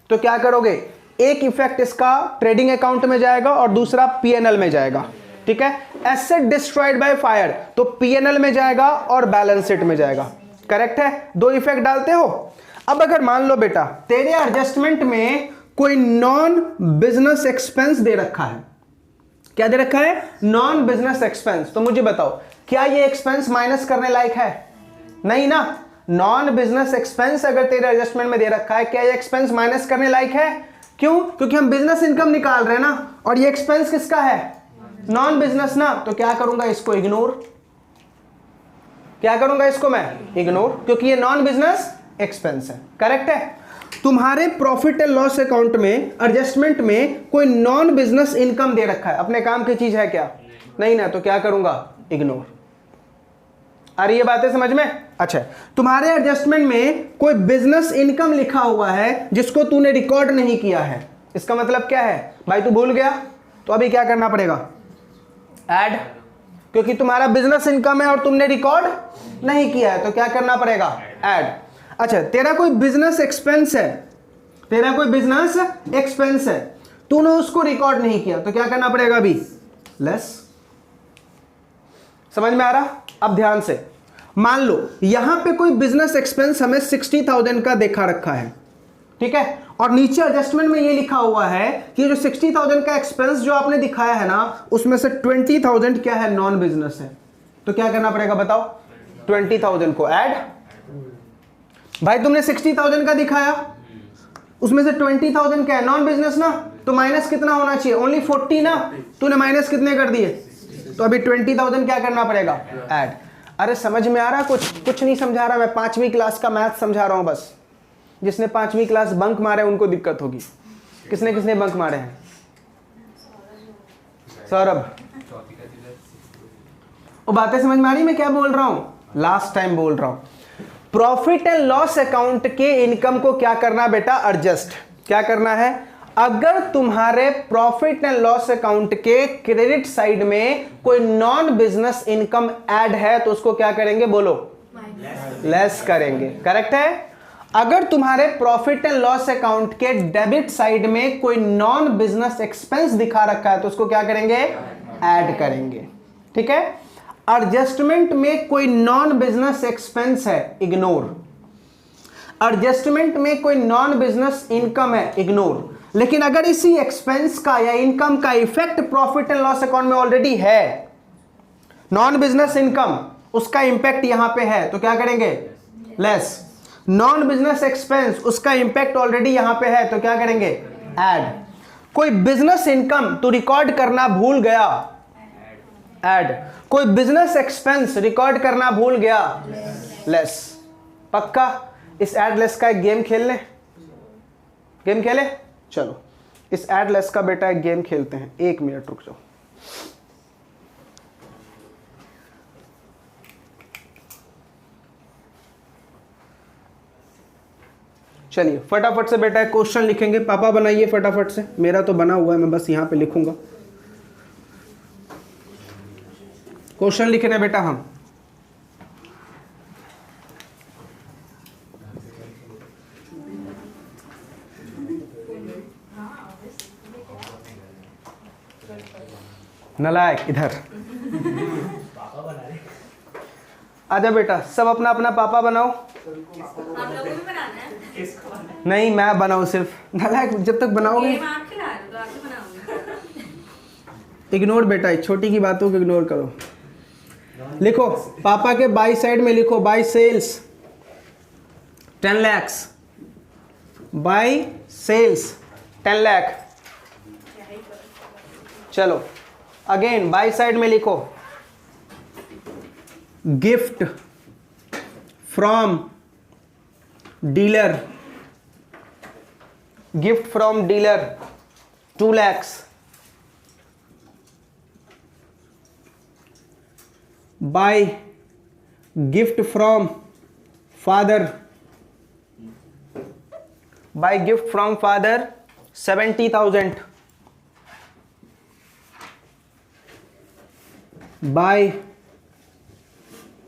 तो क्या करोगे, एक इफेक्ट इसका ट्रेडिंग अकाउंट में जाएगा और दूसरा पीएनएल में जाएगा। ठीक है। एसेट डिस्ट्रॉयड बाय फायर तो पीएनएल में जाएगा और बैलेंस शीट में जाएगा। करेक्ट है, दो इफेक्ट डालते हो। अब अगर मान लो बेटा तेरे एडजस्टमेंट में कोई नॉन बिजनेस एक्सपेंस दे रखा है, क्या दे रखा है, नॉन बिजनेस एक्सपेंस, तो मुझे बताओ क्या ये एक्सपेंस माइनस करने लायक है, नहीं ना। नॉन बिजनेस एक्सपेंस अगर तेरे एडजस्टमेंट में दे रखा है, क्या ये एक्सपेंस माइनस करने लायक है, क्यों, क्योंकि हम बिजनेस इनकम निकाल रहे हैं ना, और ये एक्सपेंस किसका है, नॉन बिजनेस ना। तो क्या करूंगा, इसको इग्नोर। क्या करूंगा, इसको मैं इग्नोर, क्योंकि ये नॉन बिजनेस एक्सपेंस है। करेक्ट है। तुम्हारे प्रॉफिट एंड लॉस अकाउंट में एडजस्टमेंट में कोई नॉन बिजनेस इनकम दे रखा है, अपने काम की चीज है क्या, नहीं ना, तो क्या करूंगा, इग्नोर। आ रही है बातें समझ में। अच्छा, तुम्हारे एडजस्टमेंट में कोई बिजनेस इनकम लिखा हुआ है जिसको तूने रिकॉर्ड नहीं किया है, इसका मतलब क्या है भाई, तू भूल गया, तो अभी क्या करना पड़ेगा, ऐड, क्योंकि तुम्हारा बिजनेस इनकम है और तुमने रिकॉर्ड नहीं किया है, तो क्या करना पड़ेगा, ऐड। अच्छा, तेरा कोई बिजनेस एक्सपेंस है, तेरा कोई बिजनेस एक्सपेंस है, तूने उसको रिकॉर्ड नहीं किया, तो क्या करना पड़ेगा अभी, लेस। समझ में आ रहा। अब ध्यान से मान लो यहां पे कोई बिजनेस एक्सपेंस हमें 60,000 का देखा रखा है, ठीक है, और नीचे एडजस्टमेंट में ये लिखा हुआ है कि जो 60,000 का एक्सपेंस जो आपने दिखाया है ना, उसमें से 20,000 क्या है, नॉन बिजनेस है, तो क्या करना पड़ेगा बताओ, 20,000 को ऐड। भाई तुमने 60,000 का दिखाया, उसमें से 20,000 क्या है, नॉन बिजनेस ना, तो माइनस कितना होना चाहिए, ओनली 40 ना, तूने माइनस कितने कर दिए, तो अभी 20,000 क्या करना पड़ेगा, ऐड। अरे समझ में आ रहा, कुछ नहीं समझा रहा, मैं 5वीं क्लास का मैथ समझा रहा हूं बस। जिसने 5वीं क्लास बंक मारे उनको दिक्कत होगी। किसने किसने बंक मारे हैं, सौरभ। वो बातें समझ में आ रही मैं क्या बोल रहा हूं, लास्ट टाइम बोल रहा हूं। प्रॉफिट एंड लॉस अकाउंट के इनकम को क्या करना बेटा, एडजस्ट। क्या करना है, अगर तुम्हारे प्रॉफिट एंड लॉस अकाउंट के क्रेडिट साइड में कोई नॉन बिजनेस इनकम ऐड है तो उसको क्या करेंगे, बोलो, लेस करेंगे। करेक्ट है। अगर तुम्हारे प्रॉफिट एंड लॉस अकाउंट के डेबिट साइड में कोई नॉन बिजनेस एक्सपेंस दिखा रखा है तो उसको क्या करेंगे, ऐड करेंगे। ठीक है। एडजस्टमेंट में कोई नॉन बिजनेस एक्सपेंस है, इग्नोर। एडजस्टमेंट में कोई नॉन बिजनेस इनकम है, इग्नोर। लेकिन अगर इसी एक्सपेंस का या इनकम का effect profit and loss account में ऑलरेडी है, नॉन बिजनेस इनकम, उसका इंपैक्ट यहां पे है तो क्या करेंगे, लेस। नॉन बिजनेस एक्सपेंस, उसका इंपैक्ट ऑलरेडी यहां पे है तो क्या करेंगे, ऐड। कोई बिजनेस इनकम तो रिकॉर्ड करना भूल गया, ऐड। कोई बिजनेस एक्सपेंस रिकॉर्ड करना भूल गया, लेस। पक्का इस ऐड लेस का एक गेम खेल ले, गेम खेले। चलो इस ऐड लेस का बेटा एक गेम खेलते हैं। 1 मिनट रुक जाओ। चलिए फटाफट से बेटा एक क्वेश्चन लिखेंगे। पापा बनाइए फटाफट से, मेरा तो बना हुआ है, मैं बस यहां पे लिखूंगा। क्वेश्चन लिखने बेटा हम। नलायक इधर आजा बेटा, सब अपना अपना पापा बनाओ। हम लोगों को भी बनाना है। नहीं मैं बनाऊं सिर्फ, नलायक जब तक बनाओगे। गेम आप खिला रहे हो तो आप ही बनाओगे। इग्नोर बेटा, छोटी की बातों को इग्नोर करो। लिखो पापा के बाई साइड में लिखो, by sales 10 lakhs, by sales 10 lakh। चलो अगेन बाई साइड में लिखो, gift from dealer, gift from dealer 2 lakhs, by gift from father, by gift from father 70,000, by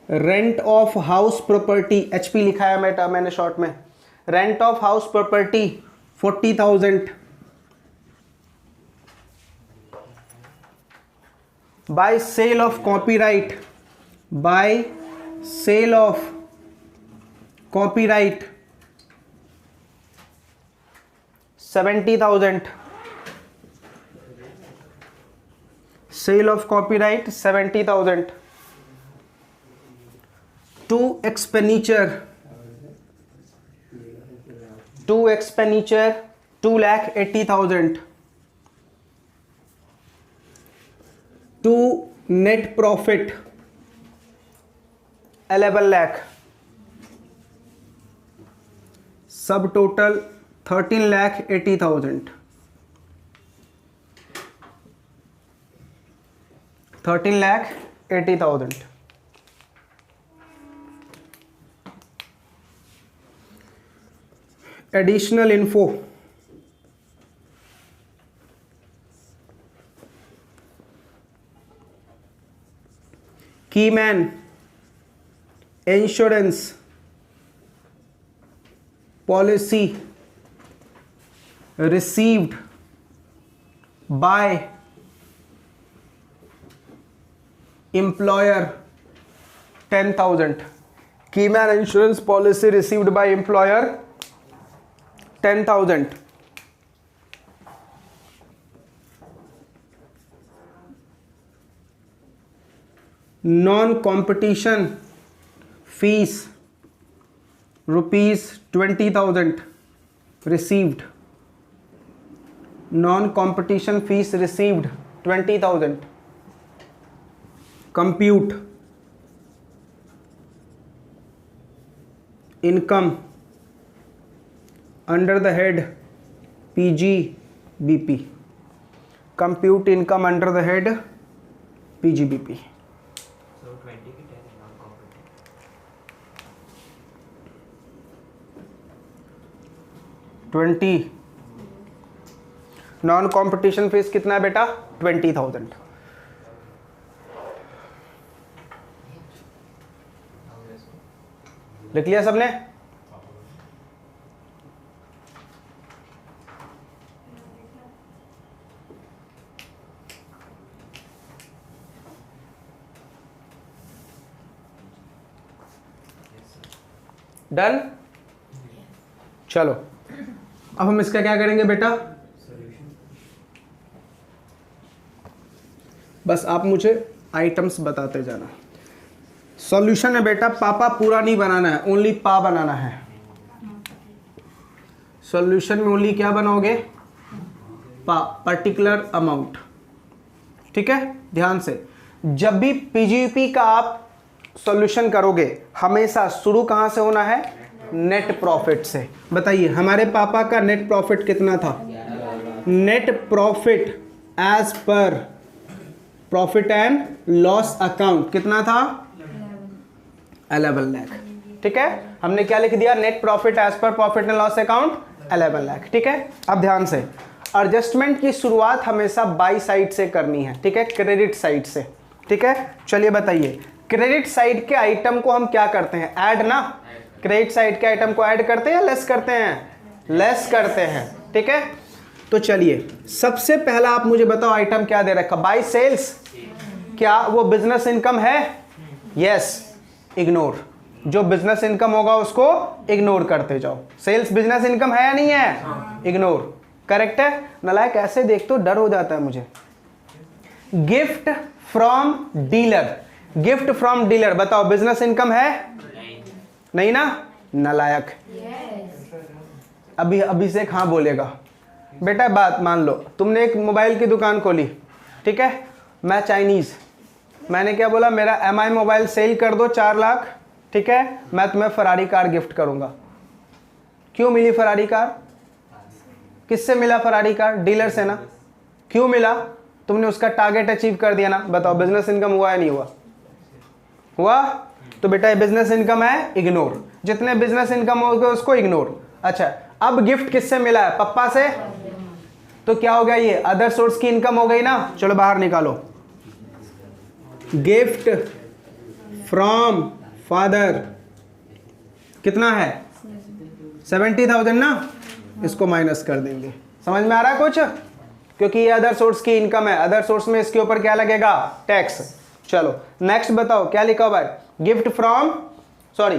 rent of house property, HP लिखा है बेटा मैंने short में, rent of house property 40,000, by sale of copyright, by sale of copyright 70,000, sale of copyright 70,000, to expenditure 2,80,000, to net profit 11 lakh, सब total 13,80,000, 13,80,000। Additional info, keyman insurance policy received by employer 10,000, keyman insurance policy received by employer 10,000, non competition fees ₹20,000 received, non competition fees received 20,000, compute income under the head PGBP, compute income under the head PGBP। So 20 की 10 non-competitive. 20 non competition fees कितना है बेटा 20,000। लिख लिया सबने? Done. चलो अब हम इसका क्या करेंगे बेटा, बस आप मुझे आइटम्स बताते जाना। सॉल्यूशन है बेटा, पापा पूरा नहीं बनाना है, ओनली पा बनाना है। सॉल्यूशन में ओनली क्या बनाओगे, पा, पर्टिकुलर अमाउंट। ठीक है, ध्यान से, जब भी पीजीपी का आप सॉल्यूशन करोगे हमेशा शुरू कहां से होना है, नेट प्रॉफिट से। बताइए हमारे पापा का नेट प्रॉफिट कितना था, net profit as per profit and loss account कितना था, 11 लाख। ठीक है, हमने क्या लिख दिया, net profit as per profit and loss account 11 lakh. ठीक है, अब ध्यान से, एडजस्टमेंट की शुरुआत हमेशा बाई साइड से करनी है। ठीक है, क्रेडिट साइड से। ठीक है, चलिए बताइए, क्रेडिट साइड के आइटम को हम क्या करते हैं, ऐड ना। क्रेडिट साइड के आइटम को ऐड करते हैं या लेस करते हैं, लेस करते हैं। ठीक है, तो चलिए सबसे पहला आप मुझे बताओ आइटम क्या दे रखा, बाय सेल्स। क्या वो बिजनेस इनकम है, यस, इग्नोर। जो बिजनेस इनकम होगा उसको इग्नोर करते जाओ। सेल्स बिजनेस इनकम है या नहीं है, इग्नोर। करेक्ट है, नालायक ऐसे देख तो डर हो जाता है मुझे। Gift from dealer, gift from dealer बताओ बिजनेस इनकम है, नहीं ना, नालायक। अभी से हाँ बोलेगा बेटा। बात मान लो, तुमने एक मोबाइल की दुकान खोली, ठीक है, मैं चाइनीज, मैंने क्या बोला, मेरा MI मोबाइल सेल कर दो 4 लाख, ठीक है, मैं तुम्हें फरारी कार गिफ्ट करूंगा। क्यों मिली फरारी कार, किससे मिला फरारी कार, डीलर से ना। क्यों मिला, तुमने उसका टारगेट अचीव कर दिया ना। बताओ बिजनेस इनकम हुआ या नहीं हुआ, हुआ। तो बेटा ये बिजनेस इनकम है, इग्नोर। जितने बिजनेस इनकम हो गए उसको इग्नोर। अच्छा, अब गिफ्ट किससे मिला है, पप्पा से, तो क्या हो गया, ये अदर सोर्स की इनकम हो गई ना। चलो बाहर निकालो, गिफ्ट फ्रॉम फादर कितना है, 70,000 ना, इसको माइनस कर देंगे। समझ में आ रहा है कुछ, क्योंकि ये अदर सोर्स की इनकम है, अदर सोर्स में इसके ऊपर क्या लगेगा, टैक्स। चलो नेक्स्ट बताओ क्या लिखा हुआ है, gift from, sorry,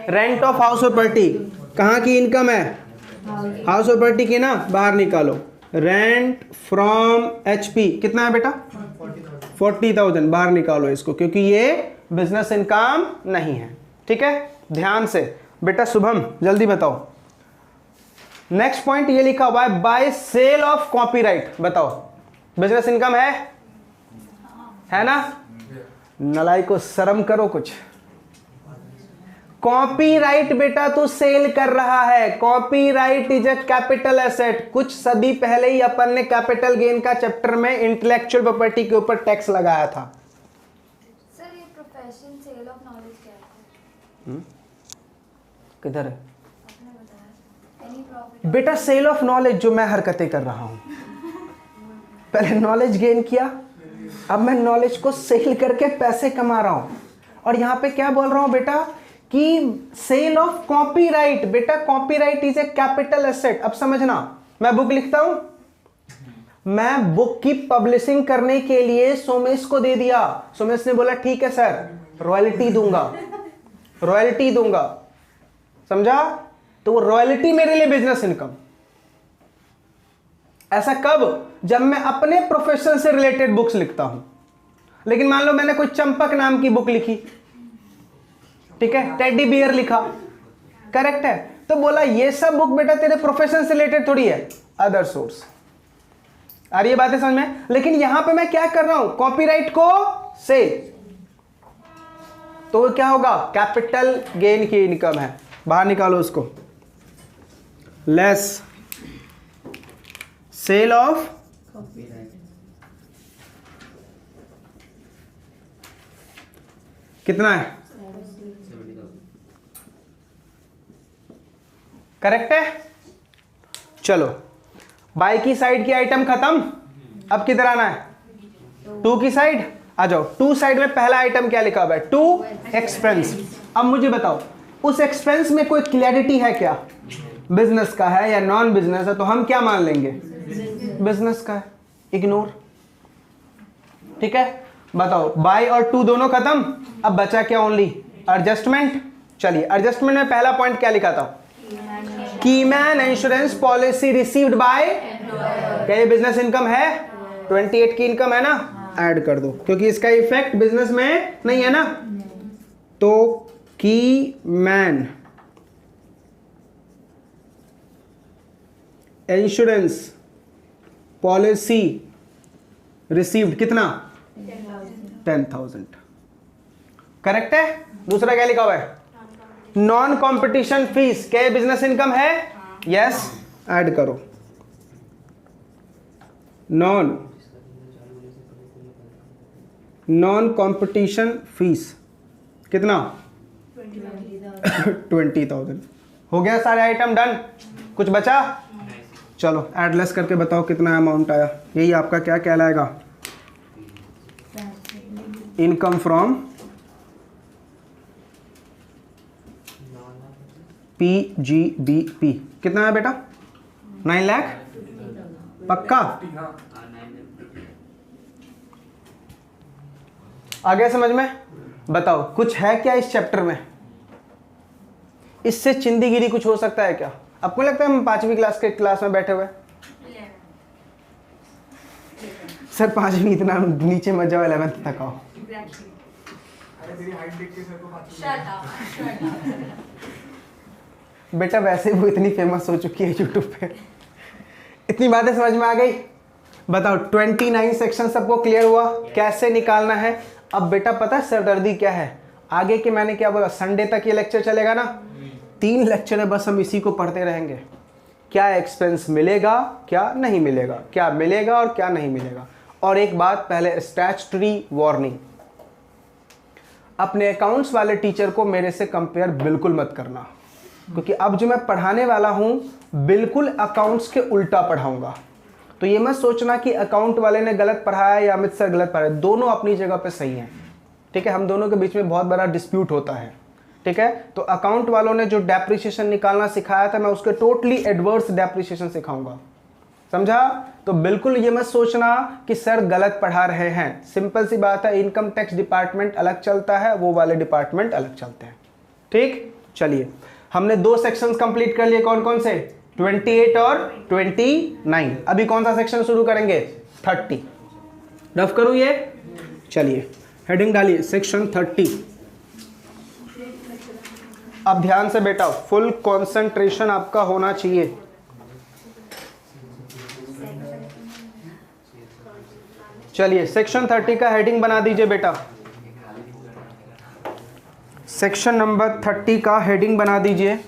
rent of house property, कहाँ की इनकम है, हाउस प्रॉपर्टी की ना, बाहर निकालो। रेंट फ्रॉम HP कितना है बेटा, 40,000, बाहर निकालो इसको, क्योंकि ये बिजनेस इनकम नहीं है। ठीक है, ध्यान से बेटा। शुभम जल्दी बताओ, नेक्स्ट पॉइंट ये लिखा हुआ है, बाय सेल ऑफ कॉपीराइट, बताओ बिजनेस इनकम है ना। नलाई को शर्म करो कुछ, कॉपीराइट बेटा तू सेल कर रहा है, copyright is a capital asset. कुछ सदी पहले ही अपन ने कैपिटल गेन का चैप्टर में इंटेलेक्चुअल प्रॉपर्टी के ऊपर टैक्स लगाया था। सर ये प्रोफेशन सेल ऑफ नॉलेज क्या है, किधर है आपने बताया, एनी प्रॉफिट बेटा, सेल ऑफ नॉलेज जो मैं हरकतें कर रहा हूं, पहले नॉलेज गेन किया, अब मैं नॉलेज को सेल करके पैसे कमा रहा हूं। और यहां पे क्या बोल रहा हूं बेटा, कि सेल ऑफ कॉपीराइट, बेटा copyright is a capital asset. अब समझना, मैं बुक लिखता हूं, मैं बुक की पब्लिशिंग करने के लिए सोमेश को दे दिया, सोमेश ने बोला ठीक है सर, रॉयल्टी दूंगा, रॉयल्टी दूंगा, समझा। तो वो रॉयल्टी मेरे लिए बिजनेस इनकम। ऐसा कब, जब मैं अपने प्रोफेशन से रिलेटेड बुक्स लिखता हूं। लेकिन मान लो मैंने कोई चंपक नाम की बुक लिखी, ठीक है, टेडी बियर लिखा, करेक्ट है, तो बोला ये सब बुक बेटा तेरे प्रोफेशन से रिलेटेड थोड़ी है, अदर सोर्स। आ रही है बातें समझ में। लेकिन यहां पे मैं क्या कर रहा हूं, कॉपीराइट को से, तो वो क्या होगा, कैपिटल गेन की इनकम है। बाहर निकालो उसको, लेस सेल ऑफ कितना है, करेक्ट है। चलो बाई की साइड की आइटम खत्म, अब किधर आना है, टू की साइड आ जाओ। टू साइड में पहला आइटम क्या लिखा हुआ है, टू एक्सपेंस। अब मुझे बताओ उस एक्सपेंस में कोई क्लैरिटी है क्या, बिजनेस का है या नॉन बिजनेस है, तो हम क्या मान लेंगे, बिजनेस का है, इग्नोर। ठीक है, बताओ बाय और टू दोनों खत्म, अब बचा क्या, ओनली एडजस्टमेंट। चलिए एडजस्टमेंट में पहला पॉइंट क्या लिखा था, keyman insurance policy received by, क्या ये बिजनेस इनकम है, 28 की इनकम है ना, ऐड कर दो क्योंकि इसका इफेक्ट बिजनेस में नहीं है ना। तो कीमैन इंश्योरेंस पॉलिसी रिसीव्ड कितना, 10,000। करेक्ट है। दूसरा क्या लिखा हुआ है, नॉन कॉम्पिटिशन फीस, क्या बिजनेस इनकम है, यस, ऐड करो। नॉन कॉम्पिटिशन फीस कितना, 20,000। हो गया सारे आइटम डन, कुछ बचा, चलो एडलेस करके बताओ कितना अमाउंट आया। यही आपका क्या कहलाएगा, इनकम फ्रॉम PGBP। कितना है बेटा, 9 लाख, पक्का, आ गया समझ में। बताओ कुछ है क्या इस चैप्टर में, इससे चिंदीगिरी कुछ हो सकता है क्या, आपको लगता है हम 5वीं क्लास में बैठे हुए, सर 5वीं इतना नीचे मत जाओ, 11th तक आओ। बेटा वैसे ही वो इतनी फेमस हो चुकी है यूट्यूब पे, इतनी बातें समझ में आ गई। बताओ 29 सेक्शन सबको क्लियर हुआ, कैसे निकालना है। अब बेटा पता है सरदर्दी क्या है, आगे के मैंने क्या बोला, संडे तक ये लेक्चर चलेगा ना, 3 लेक्चर है बस, हम इसी को पढ़ते रहेंगे। क्या एक्सपेंस मिलेगा, क्या नहीं मिलेगा, क्या मिलेगा और क्या नहीं मिलेगा। और एक बात पहले, स्टैट्यूटरी वार्निंग, अपने अकाउंट्स वाले टीचर को मेरे से कंपेयर बिल्कुल मत करना, क्योंकि अब जो मैं पढ़ाने वाला हूं बिल्कुल अकाउंट्स के उल्टा पढ़ाऊंगा। तो ये मत सोचना कि अकाउंट वाले ने गलत पढ़ाया या अमित सर गलत पढ़ाया, दोनों अपनी जगह पे सही हैं। ठीक है, हम दोनों के बीच में बहुत बड़ा डिस्प्यूट होता है। ठीक है, तो अकाउंट वालों ने जो डेप्रिसिएशन निकालना सिखाया था, मैं उसके टोटली एडवर्स डेप्रिसिएशन सिखाऊंगा, समझा। तो बिल्कुल ये मत सोचना कि सर गलत पढ़ा रहे हैं, सिंपल सी बात है, इनकम टैक्स डिपार्टमेंट अलग चलता है, वो वाले डिपार्टमेंट अलग चलते हैं। ठीक, चलिए हमने 2 सेक्शंस कंप्लीट कर लिए, कौन कौन से, 28 और 29। अभी कौन सा सेक्शन शुरू करेंगे, 30। रफ करूं ये, चलिए हेडिंग डालिए, सेक्शन 30। अब ध्यान से बेटा, फुल कंसंट्रेशन आपका होना चाहिए। चलिए सेक्शन 30 का हेडिंग बना दीजिए बेटा, सेक्शन नंबर 30 का हेडिंग बना दीजिए।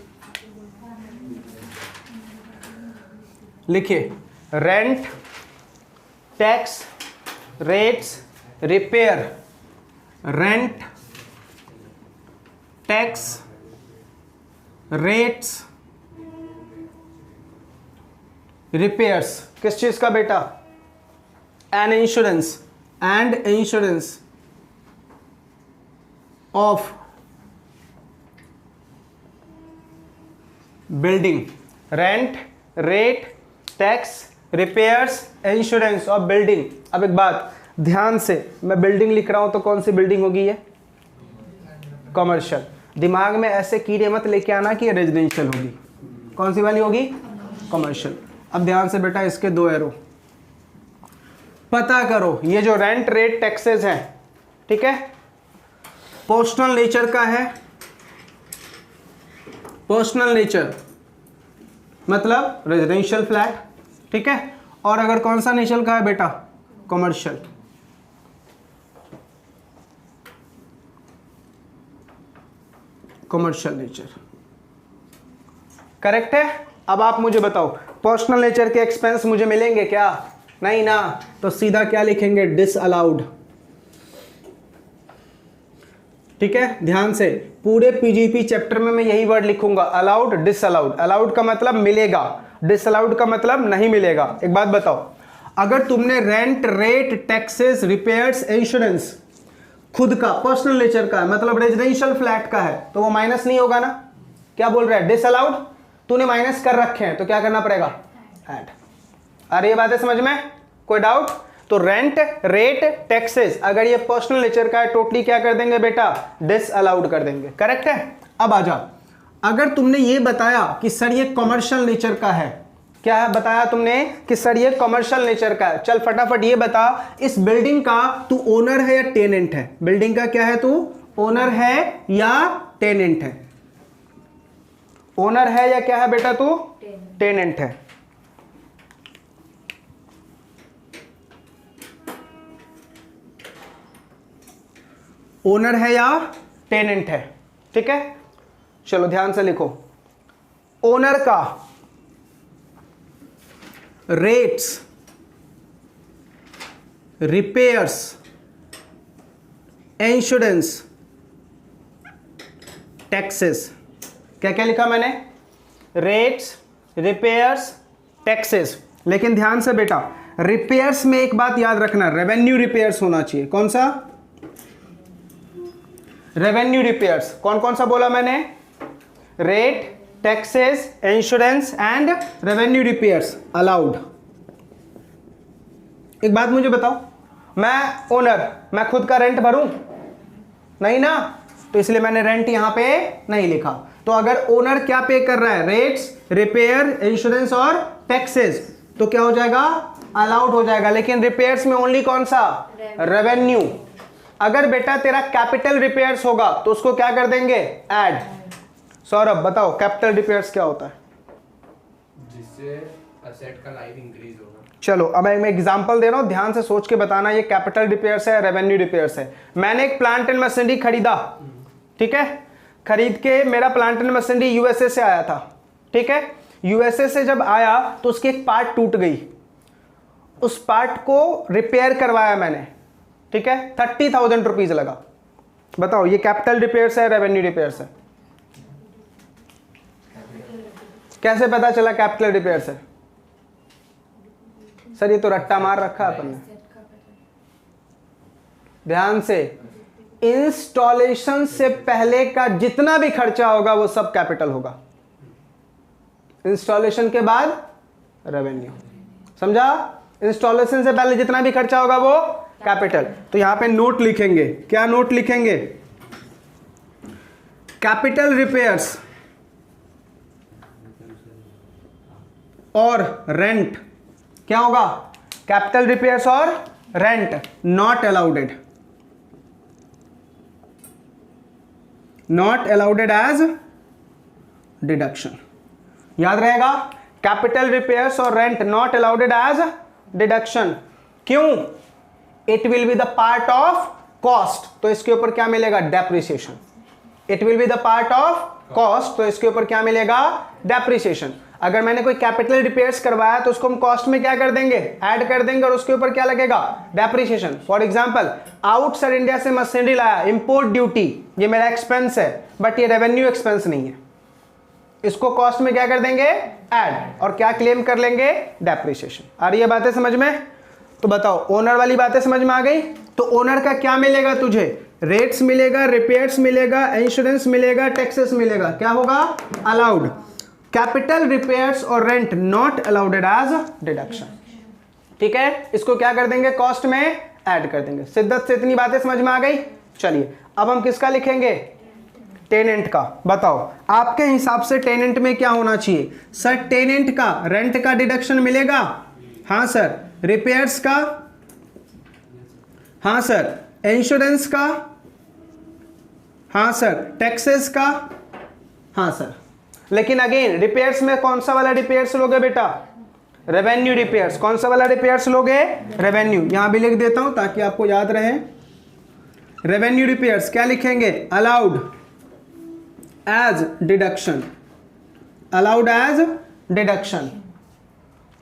लिखिए, rent, tax, rates, repair. Rent, tax, rates, repairs, किस चीज का बेटा, and insurance of building. Rent, rate, tax, repairs, insurance of building. अब एक बात ध्यान से, मैं बिल्डिंग लिख रहा हूं तो कौन सी बिल्डिंग होगी ये, कमर्शियल। दिमाग में ऐसे कीड़े मत लेके आना कि ये रेजिडेंशियल होगी, कौन सी वाली होगी, कमर्शियल। अब ध्यान से बेटा, इसके 2 एरो पता करो, ये जो रेंट, रेट, टैक्सेस हैं, ठीक है, पर्सनल नेचर का है, पर्सनल नेचर मतलब रेजिडेंशियल फ्लैट, ठीक है। और अगर कौन सा नेचर का है बेटा, कमर्शियल। कमर्शियल नेचर, करेक्ट है। अब आप मुझे बताओ, पर्सनल नेचर के एक्सपेंस मुझे मिलेंगे क्या, नहीं ना, तो सीधा क्या लिखेंगे, डिसअलाउड। ठीक है, ध्यान से, पूरे पीजीपी चैप्टर में मैं यही वर्ड लिखूंगा, अलाउड, डिसअलाउड। अलाउड का मतलब मिलेगा, डिसअलाउड का मतलब नहीं मिलेगा। एक बात बताओ, अगर तुमने rent, rate, taxes, repairs, insurance खुद का पर्सनल नेचर का है, मतलब रेजिडेंशियल फ्लैट का है, तो वो माइनस नहीं होगा ना। क्या बोल रहा है, डिसअलाउड, तूने माइनस कर रखे हैं तो क्या करना पड़ेगा, ऐड। अरे ये बातें समझ में, कोई डाउट? तो रेंट, रेट, टैक्सेस अगर ये पर्सनल नेचर का है टोटली क्या कर देंगे बेटा, डिसअलाउड कर देंगे। करेक्ट है। अब आ जा, अगर तुमने ये बताया कि सर ये कमर्शियल नेचर का है, क्या है बताया तुमने कि सर ये कमर्शियल नेचर का है, चल फटाफट ये बता इस बिल्डिंग का तू ओनर है या टेनेंट है? बिल्डिंग का क्या है, तू ओनर है या टेनेंट है? ओनर है या क्या है बेटा, तू टेनेंट है। ओनर है या टेनेंट है, ठीक है। चलो ध्यान से लिखो, ओनर का रेट्स, रिपेयर्स, इंश्योरेंस, टैक्सेस, क्या क्या लिखा मैंने, रेट्स, रिपेयर्स, टैक्सेस। लेकिन ध्यान से बेटा, रिपेयर्स में एक बात याद रखना, रेवेन्यू रिपेयर्स होना चाहिए। कौन सा, रेवेन्यू रिपेयर्स। कौन कौन सा बोला मैंने, rate, taxes, insurance and revenue repairs allowed. एक बात मुझे बताओ, मैं ओनर, मैं खुद का रेंट भरूं नहीं ना, तो इसलिए मैंने रेंट यहां पे नहीं लिखा। तो अगर ओनर क्या पे कर रहा है, रेट्स, रिपेयर, इंश्योरेंस और टैक्सेस, तो क्या हो जाएगा, अलाउड हो जाएगा। लेकिन रिपेयर्स में ओनली कौन सा, रेवेन्यू। अगर बेटा तेरा कैपिटल रिपेयर्स होगा तो उसको क्या कर देंगे, ऐड। सौरभ बताओ कैपिटल रिपेयर्स क्या होता है, जिससे असेट का लाइफ इंक्रीज होगा। चलो अब मैं एग्जांपल दे रहा हूं, ध्यान से सोच के बताना ये कैपिटल रिपेयर्स है, रेवेन्यू रिपेयर्स है। मैंने एक प्लांट एंड मशीनरी खरीदा, ठीक है, खरीद के मेरा प्लांट एंड मशीनरी यूएसए से आया था, ठीक है। यूएसए से जब आया तो उसकी एक पार्ट टूट गई, उस पार्ट को रिपेयर करवाया मैंने, ठीक है, 30,000 रुपीज लगा। बताओ ये कैपिटल रिपेयर्स है, रेवेन्यू रिपेयर्स है? कैसे पता चला कैपिटल रिपेयर्स है? सर ये तो रट्टा मार रखा है अपन ने। ध्यान से, इंस्टॉलेशन से पहले का जितना भी खर्चा होगा वो सब कैपिटल होगा, इंस्टॉलेशन के बाद रेवेन्यू। समझा? इंस्टॉलेशन से पहले जितना भी खर्चा होगा वो कैपिटल। तो यहां पे नोट लिखेंगे, क्या नोट लिखेंगे, कैपिटल रिपेयर्स और रेंट क्या होगा, कैपिटल रिपेयर्स और rent not allowed, not allowed as deduction. याद रहेगा, कैपिटल रिपेयर्स और rent not allowed as deduction. क्यों? It will be the part of cost, तो इसके ऊपर क्या मिलेगा, depreciation. It will be the part of cost, तो इसके ऊपर क्या मिलेगा, डेप्रिसिएशन। अगर मैंने कोई कैपिटल रिपेयर्स करवाया तो उसको हम कॉस्ट में क्या कर देंगे, ऐड कर देंगे, और उसके ऊपर क्या लगेगा, depreciation. For example outside India से मशीनरी लाया, इंपोर्ट ड्यूटी, ये मेरा एक्सपेंस है, बट ये रेवेन्यू एक्सपेंस नहीं है, इसको कॉस्ट में क्या कर देंगे, ऐड, और क्या क्लेम कर लेंगे, डेप्रिसिएशन। आ रही है बातें समझ में? तो बताओ ओनर वाली बातें समझ में आ गई? तो ओनर का क्या मिलेगा तुझे, रेट्स मिलेगा, रिपेयर्स मिलेगा, इंश्योरेंस मिलेगा, टैक्सेस मिलेगा, क्या होगा, अलाउड। कैपिटल रिपेयर्स और rent not allowed as deduction, ठीक है। इसको क्या कर देंगे, कॉस्ट में ऐड कर देंगे। सिद्धार्थ से इतनी बातें समझ में आ गई? चलिए अब हम किसका लिखेंगे, टेनेंट का। बताओ आपके हिसाब से टेनेंट में क्या होना चाहिए? सर टेनेंट का रेंट का डिडक्शन मिलेगा, हाँ सर। रिपेयर्स का, हाँ सर। इंश्योरेंस का, हाँ सर। टैक्सेस का, हाँ सर। लेकिन अगेन रिपेयर्स में कौन सा वाला रिपेयर्स लोगे बेटा, रेवेन्यू रिपेयर्स। कौन सा वाला रिपेयर्स लोगे, रेवेन्यू। यहां भी लिख देता हूं ताकि आपको याद रहे। रेवेन्यू रिपेयर्स क्या लिखेंगे, allowed as deduction, allowed as deduction,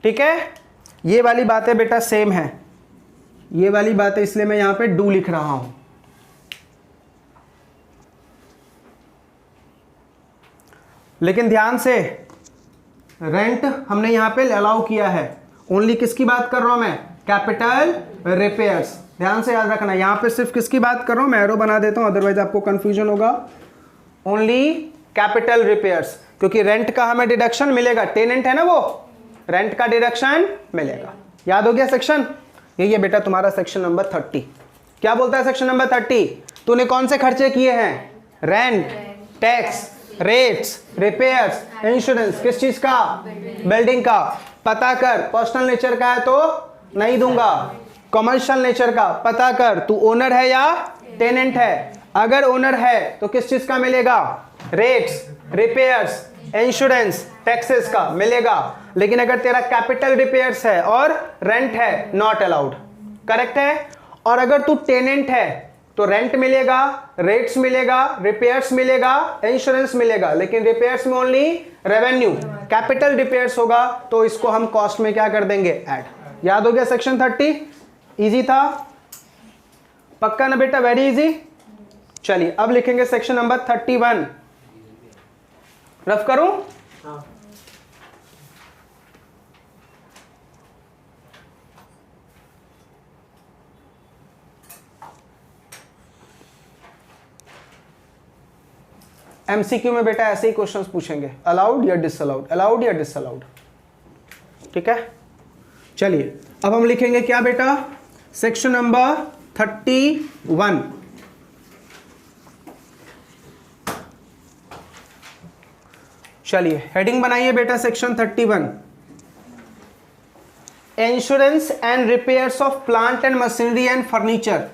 ठीक है। ये वाली बातें बेटा सेम है, ये वाली बातें, इसलिए मैं यहां पे डू लिख रहा हूं। लेकिन ध्यान से, रेंट हमने यहाँ पे अलाउ किया है। ओनली किसकी बात कर रहा हूं मैं? Capital repairs. ध्यान से याद रखना, यहाँ पे सिर्फ किसकी बात कर रहा हूं, मैं एरो बना देता हूं अदरवाइज आपको कंफ्यूजन होगा। ओनली कैपिटल रिपेयर्स, क्योंकि रेंट का हमें डिडक्शन मिलेगा, टेनेंट है ना वो, रेंट का डिडक्शन मिलेगा। याद हो गया सेक्शन? यही है बेटा तुम्हारा सेक्शन नंबर 30। क्या बोलता है सेक्शन नंबर 30? तूने कौन से खर्चे किए हैं? Rent, tax, rates, repairs, insurance. किस चीज का? बिल्डिंग का। पता कर, पर्सनल नेचर का है तो नहीं दूंगा, कमर्शियल नेचर का पता कर, तू ओनर है या टेनेंट है। अगर ओनर है तो किस चीज का मिलेगा? रेट्स, रिपेयर्स, इंश्योरेंस, टैक्सेस का मिलेगा। लेकिन अगर तेरा कैपिटल रिपेयर्स है और रेंट है, नॉट अलाउड। करेक्ट है? और अगर तू टेनेंट है तो रेंट मिलेगा, रेट्स मिलेगा, रिपेयर्स मिलेगा, इंश्योरेंस मिलेगा, लेकिन रिपेयर्स में ओनली रेवेन्यू। कैपिटल रिपेयर्स होगा तो इसको हम कॉस्ट में क्या कर देंगे? ऐड। याद हो गया सेक्शन 30? इजी था? पक्का ना बेटा? Very easy. चलिए अब लिखेंगे सेक्शन नंबर 31। रफ करूं? हाँ। एमसीक्यू में बेटा ऐसे ही क्वेश्चंस पूछेंगे, अलाउड या डिसअलाउड, अलाउड या डिसअलाउड। ठीक है, चलिए अब हम लिखेंगे क्या बेटा? Section number 31। चलिए हेडिंग बनाइए बेटा section 31। Insurance and repairs of plant and machinery and furniture.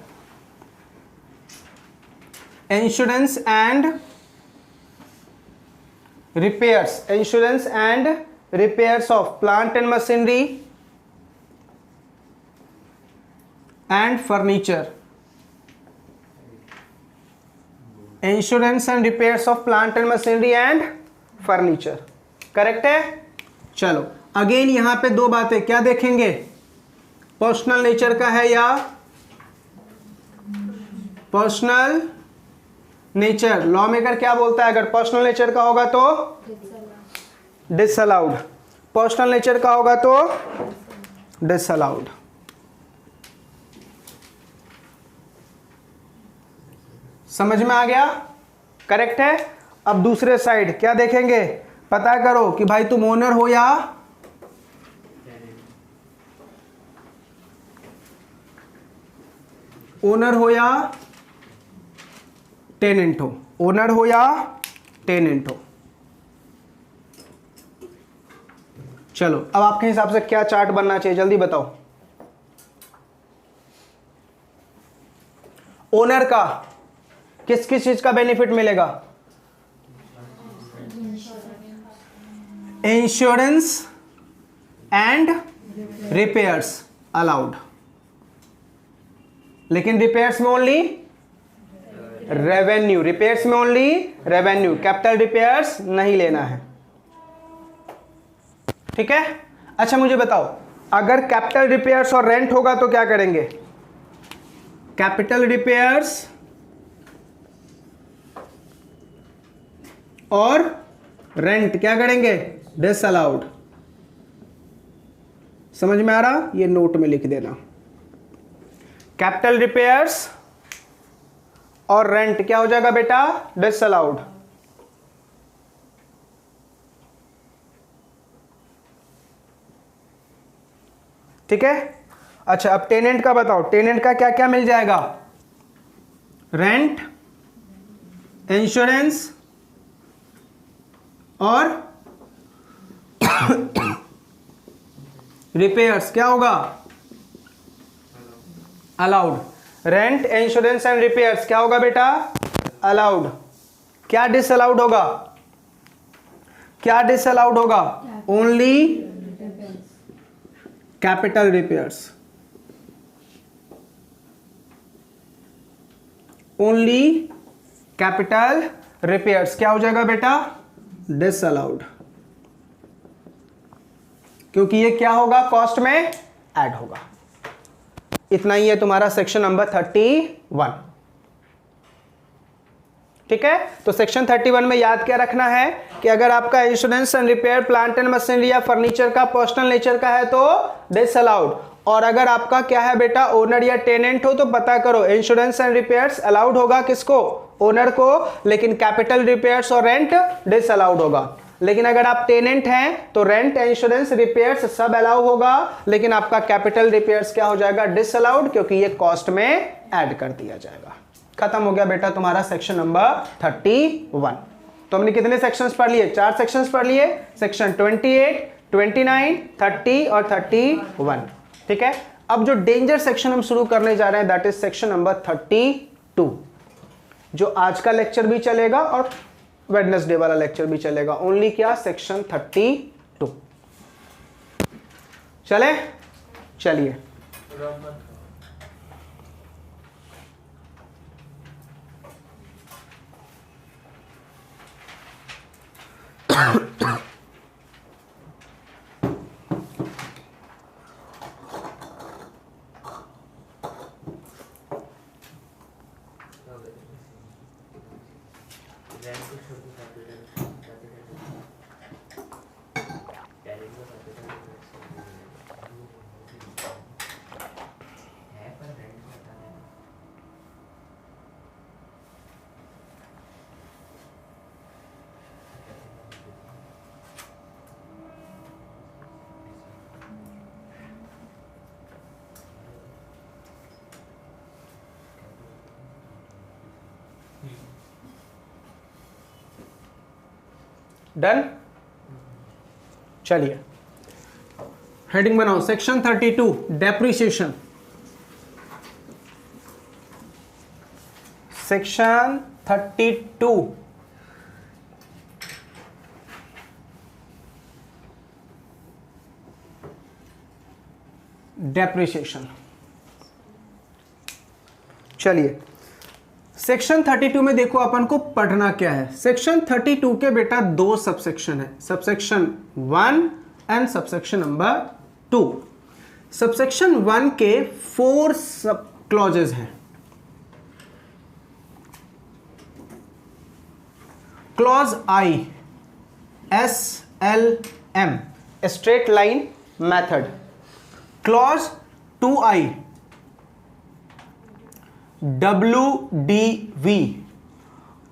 Insurance and repairs, insurance and repairs of plant and machinery and furniture. Insurance and repairs of plant and machinery and furniture. Correct है? चलो again यहां पे दो बातें क्या देखेंगे? Personal nature का है या पर्सनल नेचर। लॉ मेकर क्या बोलता है? अगर पर्सनल नेचर का होगा तो डिसअलाउड, पर्सनल नेचर का होगा तो डिसअलाउड। समझ में आ गया? करेक्ट है? अब दूसरे साइड क्या देखेंगे? पता करो कि भाई तुम ओनर हो या ओनर हो या टेनेंट हो, ओनर हो या टेनेंट हो। चलो अब आपके हिसाब से क्या चार्ट बनना चाहिए, जल्दी बताओ। ओनर का किस किस चीज का बेनिफिट मिलेगा? इंश्योरेंस एंड रिपेयर्स अलाउड, लेकिन रिपेयर्स में ओनली रेवेन्यू, रिपेयर्स में ओनली रेवेन्यू, कैपिटल रिपेयर्स नहीं लेना है। ठीक है? अच्छा मुझे बताओ, अगर कैपिटल रिपेयर्स और रेंट होगा तो क्या करेंगे? कैपिटल रिपेयर्स और रेंट क्या करेंगे? डिसअलाउड। समझ में आ रहा? ये नोट में लिख देना। कैपिटल रिपेयर्स और रेंट क्या हो जाएगा बेटा? डिसअलाउड। ठीक है? अच्छा अब टेनेंट का बताओ, टेनेंट का क्या क्या मिल जाएगा? रेंट, इंश्योरेंस और रिपेयर्स क्या होगा? Allowed. Rent, insurance and repairs क्या होगा बेटा? अलाउड। क्या डिसअलाउड होगा? क्या डिसअलाउड होगा? Only capital repairs, only capital repairs क्या हो जाएगा बेटा? डिसअलाउड, क्योंकि ये क्या होगा? कॉस्ट में ऐड होगा। इतना ही है तुम्हारा सेक्शन नंबर 31। ठीक है। तो सेक्शन 31 में याद क्या रखना है कि अगर आपका insurance and repair plant and machinery या फर्नीचर का पर्सनल नेचर का है तो डिसअलाउड, और अगर आपका क्या है बेटा ओनर या टेनेंट हो तो पता करो इंश्योरेंस एंड रिपेयर्स अलाउड होगा किसको, ओनर को, लेकिन कैपिटल रिपेयर्स और रेंट डिसअलाउड होगा। लेकिन अगर आप टेनेंट हैं तो रेंट, इंश्योरेंस, रिपेयर्स सब अलाउ होगा, लेकिन आपका कैपिटल रिपेयर्स क्या हो जाएगा, डिसअलाउड, क्योंकि ये कॉस्ट में ऐड कर दिया जाएगा। खत्म हो गया बेटा तुम्हारा सेक्शन नंबर 31। तो हमने कितने सेक्शंस पढ़ लिए, 4 सेक्शंस पढ़ लिए, सेक्शन 28, 29, 30 और 31। ठीक है। अब जो डेंजर सेक्शन हम शुरू करने जा रहे हैं दैट इज सेक्शन नंबर 32, जो आज का लेक्चर भी चलेगा और वेडनेसडे वाला लेक्चर भी चलेगा। ओनली क्या, सेक्शन 32। चले, चलिए। डन। चलिए हेडिंग बनाओ, सेक्शन 32 डेप्रिसिएशन। Section 32 depreciation. चलिए सेक्शन 32 में देखो अपन को पढ़ना क्या है। सेक्शन 32 के बेटा 2 सबसेक्शन है, subsection 1 and subsection number 2। Subsection 1 के 4 सब क्लॉजेज हैं। Clause I, SLM, straight line method. Clause 2I, WDV।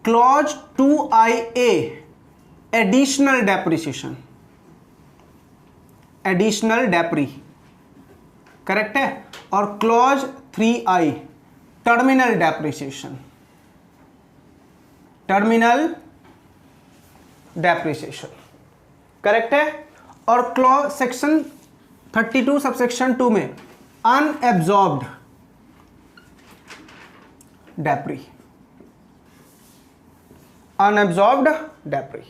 Clause 2IA, additional depreciation, additional depre, correct है। और clause 3I, terminal depreciation, terminal depreciation, correct है। और क्लॉज सेक्शन 32 सबसेक्शन 2 में unabsorbed डेप्री, unabsorbed डेप्री।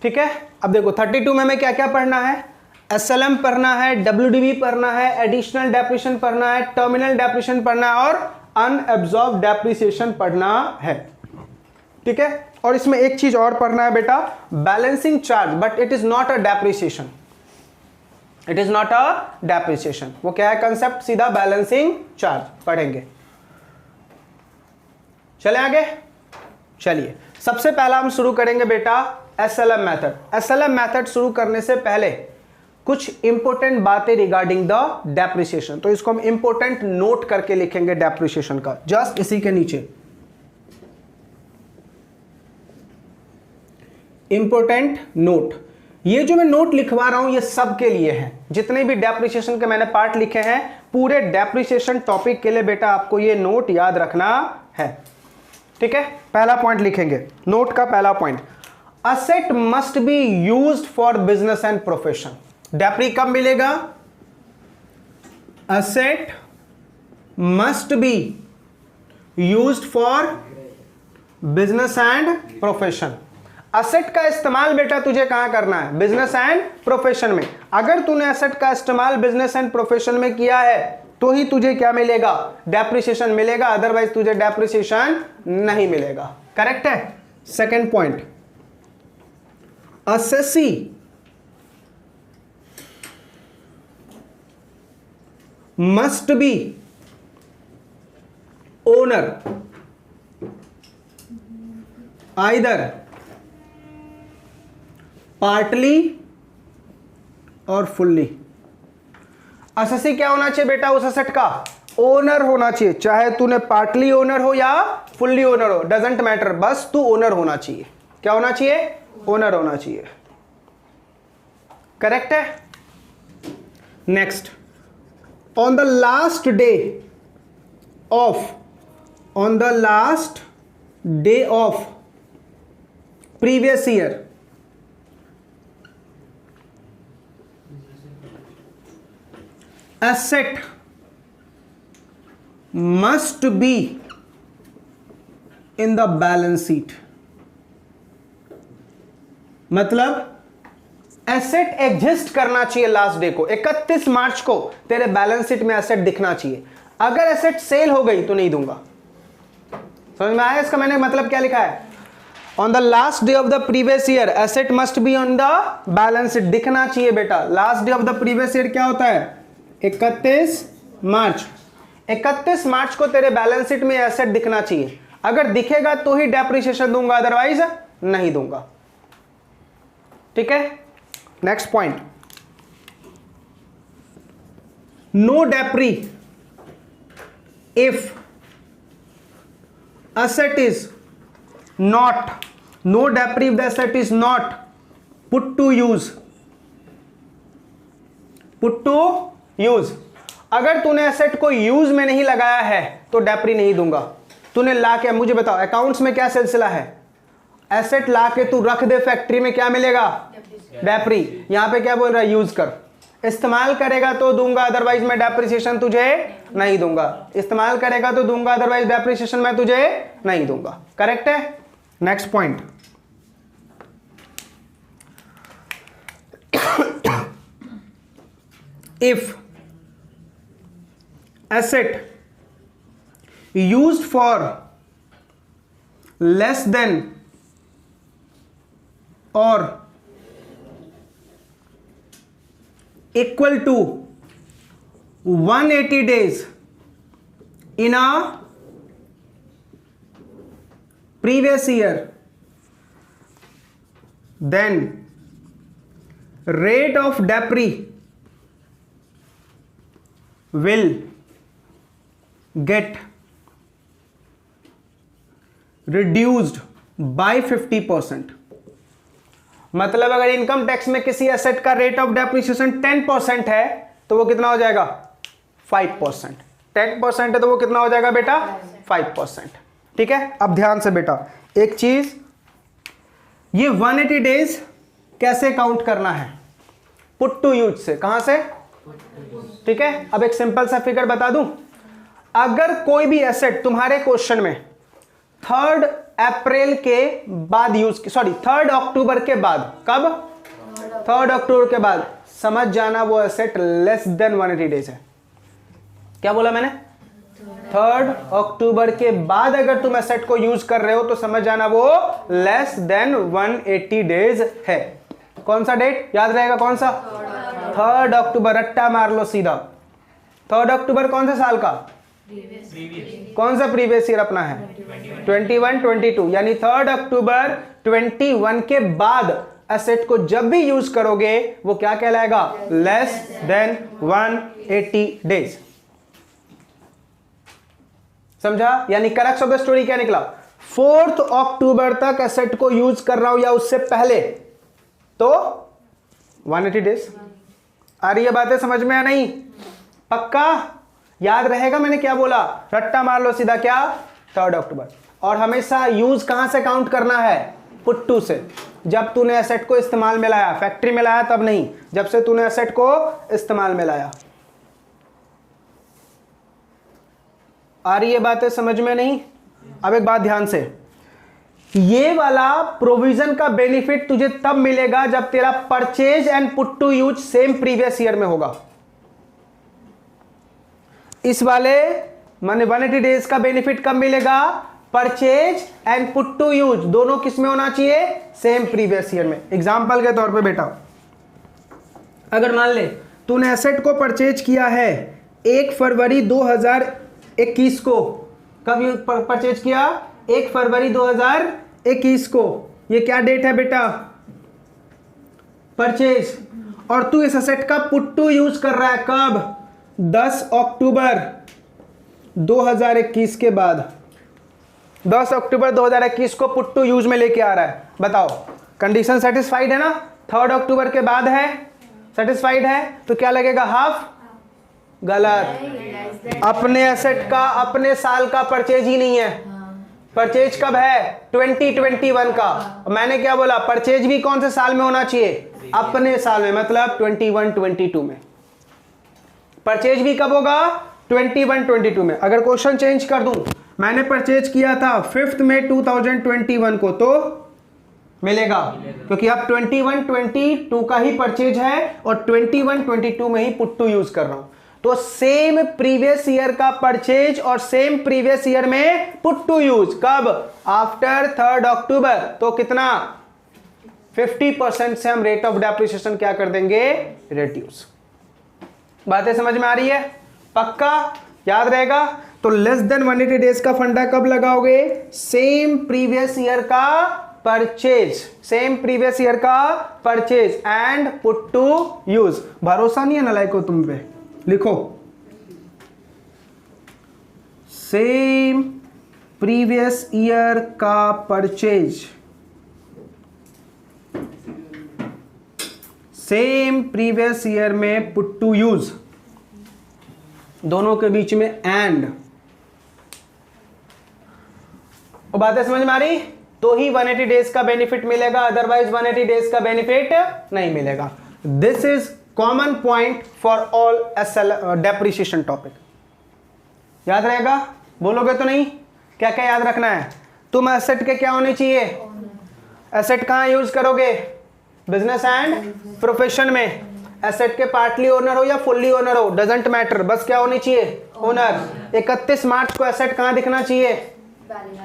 ठीक है। अब देखो 32 में हमें क्या क्या पढ़ना है, SLM पढ़ना है, WDV पढ़ना है, एडिशनल डेप्रिसिएशन पढ़ना है, टर्मिनल डेप्रिसिएशन पढ़ना है और अनएब्जॉर्ब्ड डेप्रिसिएशन पढ़ना है। ठीक है। और इसमें एक चीज और पढ़ना है बेटा, balancing charge, but it is not a depreciation, it is not a depreciation. वो क्या है कंसेप्ट, सीधा बैलेंसिंग चार्ज पढ़ेंगे। चले आगे। चलिए सबसे पहला हम शुरू करेंगे बेटा SLM मेथड। SLM मेथड शुरू करने से पहले कुछ इंपॉर्टेंट बातें रिगार्डिंग द डेप्रिसिएशन, तो इसको हम इंपॉर्टेंट नोट करके लिखेंगे डेप्रिसिएशन का, जस्ट इसी के नीचे इंपॉर्टेंट नोट। ये जो मैं नोट लिखवा रहा हूं ये सब के लिए है, जितने भी डेप्रिसिएशन के मैंने पार्ट लिखे हैं पूरे डेप्रिसिएशन टॉपिक के लिए बेटा आपको ये नोट याद रखना है। ठीक है। पहला पॉइंट लिखेंगे, नोट का पहला point, asset must be used for business and profession. Depre कब मिलेगा, asset must be used for business and profession. Asset का इस्तेमाल बेटा तुझे कहां करना है, बिजनेस एंड प्रोफेशन में। अगर तूने असेट का इस्तेमाल बिजनेस एंड प्रोफेशन में किया है तो ही तुझे क्या मिलेगा, डेप्रिसिएशन मिलेगा, अदरवाइज तुझे डेप्रिसिएशन नहीं मिलेगा। करेक्ट है। Second point, assessee must be owner either partly और फुल्ली। एसेसी क्या होना चाहिए बेटा उस एसेट का? ओनर होना चाहिए, चाहे तूने पार्टली ओनर हो या फुल्ली ओनर हो, डजेंट मैटर, बस तू ओनर होना चाहिए। क्या होना चाहिए? ओनर होना चाहिए। करेक्ट है। Next, on the last day of previous year asset must be in the balance sheet। मतलब एसेट एग्जिस्ट करना चाहिए लास्ट डे को, 31 मार्च को तेरे बैलेंस शीट में एसेट दिखना चाहिए। अगर एसेट सेल हो गई तो नहीं दूंगा। समझ में आया इसका मैंने मतलब क्या लिखा है? On the last day of the previous year asset must be on the balance sheet, दिखना चाहिए बेटा। Last day of the previous year क्या होता है? 31 मार्च। 31 मार्च को तेरे बैलेंस शीट में एसेट दिखना चाहिए। अगर दिखेगा तो ही डेप्रिसिएशन दूंगा, अदरवाइज नहीं दूंगा। ठीक है। Next point, no depre if asset is not, no depre if the asset is not put to use, put to use. अगर तूने एसेट को यूज में नहीं लगाया है तो डेप्री नहीं दूंगा। तूने ला के, मुझे बताओ अकाउंट्स में क्या सिलसिला है? एसेट ला के तू रख दे फैक्ट्री में, क्या मिलेगा? डेप्री। यहां पे क्या बोल रहा है? यूज कर। इस्तेमाल करेगा तो दूंगा, अदरवाइज मैं डेप्रिसिएशन तुझे नहीं दूंगा। इस्तेमाल करेगा तो दूंगा, अदरवाइज डेप्रिसिएशन मैं तुझे नहीं दूंगा। करेक्ट है। Next point, if asset used for less than or equal to 180 days in a previous year, then rate of डेप्री will get reduced by 50%। मतलब अगर इनकम टैक्स में किसी एसेट का रेट ऑफ डेप्रिसिएशन 10% है तो वो कितना हो जाएगा? 5%। 10% है तो वो कितना हो जाएगा बेटा? 5%। ठीक है। अब ध्यान से बेटा एक चीज, ये 180 डेज कैसे काउंट करना है? पुट टू यूज से। कहां से? ठीक है। अब एक सिंपल सा फिगर बता दूं, अगर कोई भी एसेट तुम्हारे क्वेश्चन में 3 अप्रैल के बाद यूज, सॉरी 3 अक्टूबर के बाद, कब? 3 अक्टूबर के बाद, समझ जाना वो एसेट लेस देन 180 डेज है। क्या बोला मैंने? 3 अक्टूबर के बाद अगर तुम एसेट को यूज कर रहे हो तो समझ जाना वो लेस देन 180 डेज है। कौन सा डेट याद रहेगा? कौन सा? 3 अक्टूबर। रट्टा मार लो सीधा। 3 अक्टूबर कौन सा साल का? कौन सा प्रीवियस ईयर अपना है? 21 22। यानी 3 अक्टूबर 21 के बाद एसेट को जब भी यूज करोगे वो क्या कहलाएगा? Less than 180 days. समझा? यानी करेक्ट ऑफ द स्टोरी क्या निकला? 4 अक्टूबर तक एसेट को यूज कर रहा हूं या उससे पहले तो 180 डेज। आ रही है बातें समझ में या नहीं? पक्का याद रहेगा मैंने क्या बोला? रट्टा मार लो सीधा। क्या? 3 अक्टूबर। और हमेशा यूज कहां से काउंट करना है? पुट टू से। जब तूने एसेट को इस्तेमाल में लाया, फैक्ट्री में लाया तब नहीं, जब से तूने एसेट को इस्तेमाल में लाया। आ रही है बातें समझ में नहीं? अब एक बात ध्यान से, ये वाला प्रोविजन का बेनिफिट तुझे तब मिलेगा जब तेरा purchase and put to use same previous year में होगा। इस वाले माने 180 डेज का बेनिफिट कब मिलेगा? Purchase and put to use दोनों किस में होना चाहिए? सेम प्रीवियस ईयर में। एग्जांपल के तौर पे बेटा, अगर मान ले तूने एसेट को परचेज किया है 1 फरवरी 2021 को, कब परचेज किया? 1 फरवरी 2021 21 को, ये क्या डेट है बेटा? परचेज। और तू इस एसेट का पुट टू यूज कर रहा है कब? 10 अक्टूबर 2021 के बाद। 10 अक्टूबर 2021 को पुट टू यूज में लेके आ रहा है। बताओ कंडीशन सेटिस्फाइड है ना? 3 अक्टूबर के बाद है, सेटिस्फाइड है, तो क्या लगेगा? हाफ। गलत। अपने एसेट का अपने साल का परचेज ही नहीं है। परचेज कब है? 2021 का। और मैंने क्या बोला? परचेज भी कौन से साल में होना चाहिए? अपने साल में, मतलब 21-22 में। परचेज भी कब होगा? 21-22 में। अगर क्वेश्चन चेंज कर दूं, मैंने परचेज किया था 5 मई 2021 को, तो मिलेगा, क्योंकि अब 21-22 का ही परचेज है और 21-22 में ही पुट टू यूज कर रहा हूं। तो सेम प्रीवियस ईयर का परचेज और सेम प्रीवियस ईयर में पुट टू यूज कब? आफ्टर 3 अक्टूबर। तो कितना? 50% से हम रेट ऑफ डेप्रिसिएशन क्या कर देंगे? रिड्यूस। बातें समझ में आ रही है? पक्का याद रहेगा? तो लेस देन 180 डेज का फंडा कब लगाओगे? सेम प्रीवियस ईयर का परचेज, सेम प्रीवियस ईयर का purchase and put to use. भरोसा नहीं है नालायको तुम पे? लिखो सेम प्रीवियस ईयर का परचेज, सेम प्रीवियस ईयर में पुट टू यूज, दोनों के बीच में एंड। और बातें समझ में आ रही? तो ही 180 डेज का बेनिफिट मिलेगा, अदरवाइज 180 डेज का बेनिफिट नहीं मिलेगा। This is common point for all SL depreciation topic. याद रहेगा? बोलोगे तो नहीं? क्या क्या याद रखना है? तुम एसेट के क्या होने चाहिए? एसेट कहां यूज करोगे? बिजनेस एंड प्रोफेशन में। एसेट के पार्टली ओनर हो या फुल्ली ओनर हो, डजेंट मैटर, बस क्या होनी चाहिए? ओनर। 31 मार्च को एसेट कहां दिखना चाहिए?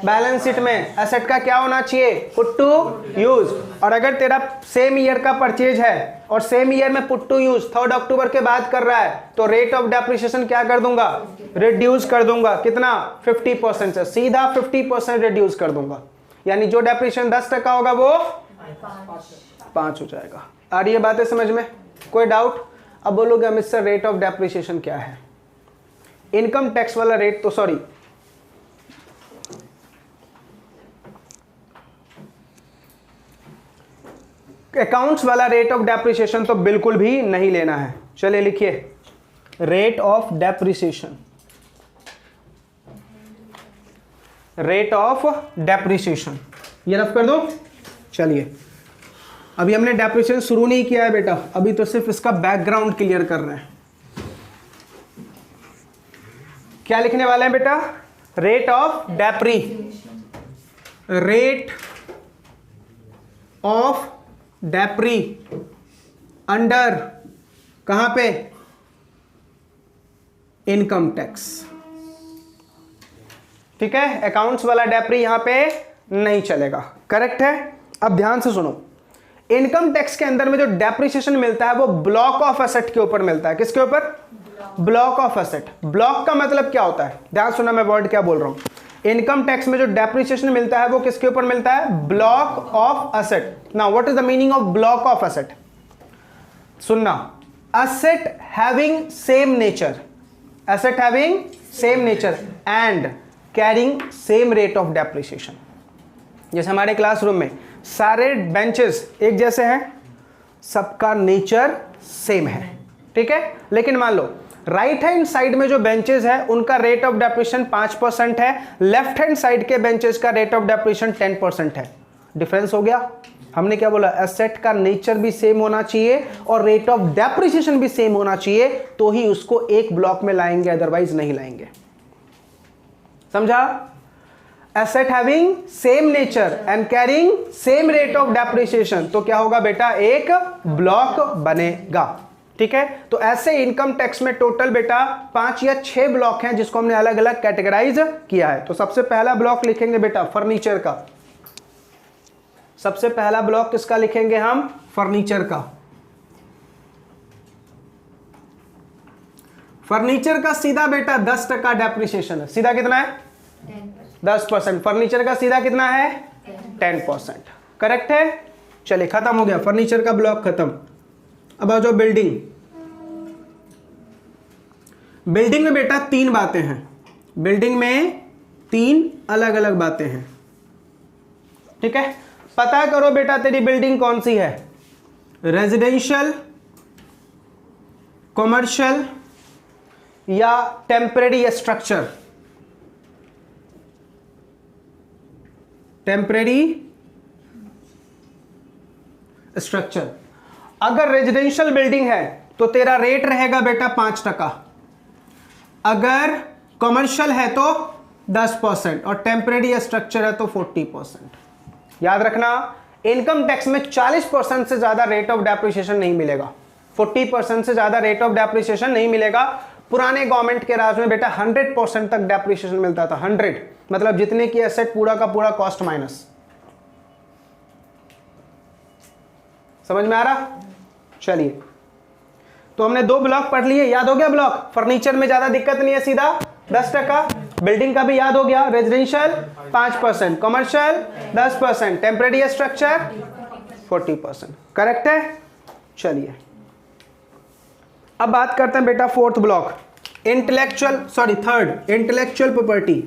बैलेंस शीट में। एसेट का क्या होना चाहिए? Put to use. और अगर तेरा सेम ईयर का परचेज है और सेम ईयर में पुट टू यूज 3 अक्टूबर के बाद कर रहा है, तो रेट ऑफ डेप्रिसिएशन क्या कर दूंगा? रिड्यूस कर दूंगा। कितना? 50% से सीधा 50% रिड्यूस कर दूंगा। यानी जो डेप्रिसिएशन 10% होगा वो 5 हो जाएगा। आ रही है बातें समझ में? कोई डाउट? अब बोलोगे Amit sir rate of depreciation क्या है? इनकम टैक्स वाला रेट, तो सॉरी, अकाउंट्स वाला रेट ऑफ डेप्रिसिएशन तो बिल्कुल भी नहीं लेना है। चलिए लिखिए rate of depreciation, rate of depreciation, ये रफ कर दो। चलिए अभी हमने डेप्रिसिएशन शुरू नहीं किया है बेटा, अभी तो सिर्फ इसका बैकग्राउंड क्लियर कर रहे हैं। क्या लिखने वाले हैं बेटा? Rate of depre, rate of depre under कहां पे? Income tax. ठीक है, अकाउंट्स वाला डेप्री यहां पे नहीं चलेगा। करेक्ट है? अब ध्यान से सुनो, इनकम टैक्स के अंदर में जो डेप्रिसिएशन मिलता है वो ब्लॉक ऑफ एसेट के ऊपर मिलता है। किसके ऊपर? Block of asset. ब्लॉक का मतलब क्या होता है? ध्यान सुना मैं वर्ड क्या बोल रहा हूं। इनकम टैक्स में जो डेप्रिसिएशन मिलता है वो किसके ऊपर मिलता है? Block of asset. Now what is the meaning of block of asset? सुनना, asset having same nature, asset having same nature and carrying same rate of depreciation. जैसे हमारे क्लासरूम में सारे बेंचेस एक जैसे हैं, सबका नेचर सेम है, ठीक है, लेकिन मान लो राइट हैंड साइड में जो बेंचेस है उनका रेट ऑफ डेप्रिसिएशन 5% है, लेफ्ट हैंड साइड के बेंचेस का रेट ऑफ डेप्रिसिएशन 10% है। डिफरेंस हो गया। हमने क्या बोला? एसेट का नेचर भी सेम होना चाहिए और रेट ऑफ डेप्रिसिएशन भी सेम होना चाहिए, तो ही उसको एक ब्लॉक में लाएंगे, अदरवाइज नहीं लाएंगे। समझा? Asset having same nature and carrying same rate of depreciation, तो क्या होगा बेटा? एक ब्लॉक बनेगा। ठीक है, तो ऐसे इनकम टैक्स में टोटल बेटा 5 या 6 ब्लॉक हैं जिसको हमने अलग अलग कैटेगराइज किया है। तो सबसे पहला ब्लॉक लिखेंगे बेटा फर्नीचर का। सबसे पहला ब्लॉक किसका लिखेंगे हम? फर्नीचर का। फर्नीचर का सीधा बेटा 10% डेप्रिसिएशन है। सीधा कितना है? 10%। फर्नीचर का सीधा कितना है? 10%। करेक्ट है। चलिए खत्म हो गया फर्नीचर का ब्लॉक खत्म। अब आ जाओ बिल्डिंग। बिल्डिंग में बेटा 3 बातें हैं। बिल्डिंग में 3 अलग अलग बातें हैं। ठीक है, पता करो बेटा तेरी बिल्डिंग कौन सी है, रेजिडेंशियल, कॉमर्शियल या टेम्परेरी स्ट्रक्चर। Temporary structure. अगर रेजिडेंशियल बिल्डिंग है तो तेरा रेट रहेगा बेटा 5%, अगर कॉमर्शियल है तो 10% और टेम्परेरी स्ट्रक्चर है तो 40%। याद रखना इनकम टैक्स में 40% से ज्यादा रेट ऑफ डेप्रिसिएशन नहीं मिलेगा, 40% से ज्यादा रेट ऑफ डेप्रिसिएशन नहीं मिलेगा। पुराने गवर्नमेंट के राज में बेटा 100% तक डेप्रिसिएशन मिलता था। 100 मतलब जितने की एसेट पूरा का पूरा कॉस्ट माइनस। समझ में आ रहा? चलिए, तो हमने 2 ब्लॉक पढ़ लिए। याद हो गया ब्लॉक? फर्नीचर में ज्यादा दिक्कत नहीं है, सीधा 10%। बिल्डिंग का भी याद हो गया, residential 5%, commercial 10%, temporary structure 40%। Correct है। चलिए अब बात करते हैं बेटा 4th block, third intellectual property.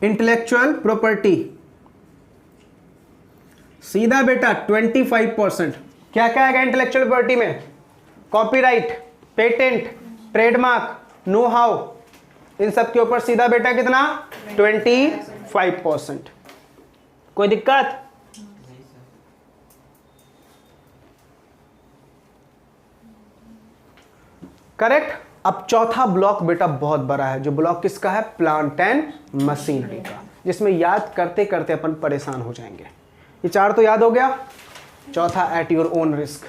Intellectual property सीधा बेटा 25%। क्या क्या आएगा इंटेलेक्चुअल प्रॉपर्टी में? Copyright, patent, trademark, know how, इन सब के ऊपर सीधा बेटा कितना? 25%। कोई दिक्कत? करेक्ट। अब चौथा ब्लॉक बेटा बहुत बड़ा है, जो ब्लॉक किसका है? प्लांट एंड मशीनरी का, जिसमें याद करते करते अपन परेशान हो जाएंगे। ये 4 तो याद हो गया। चौथा एट योर ओन रिस्क।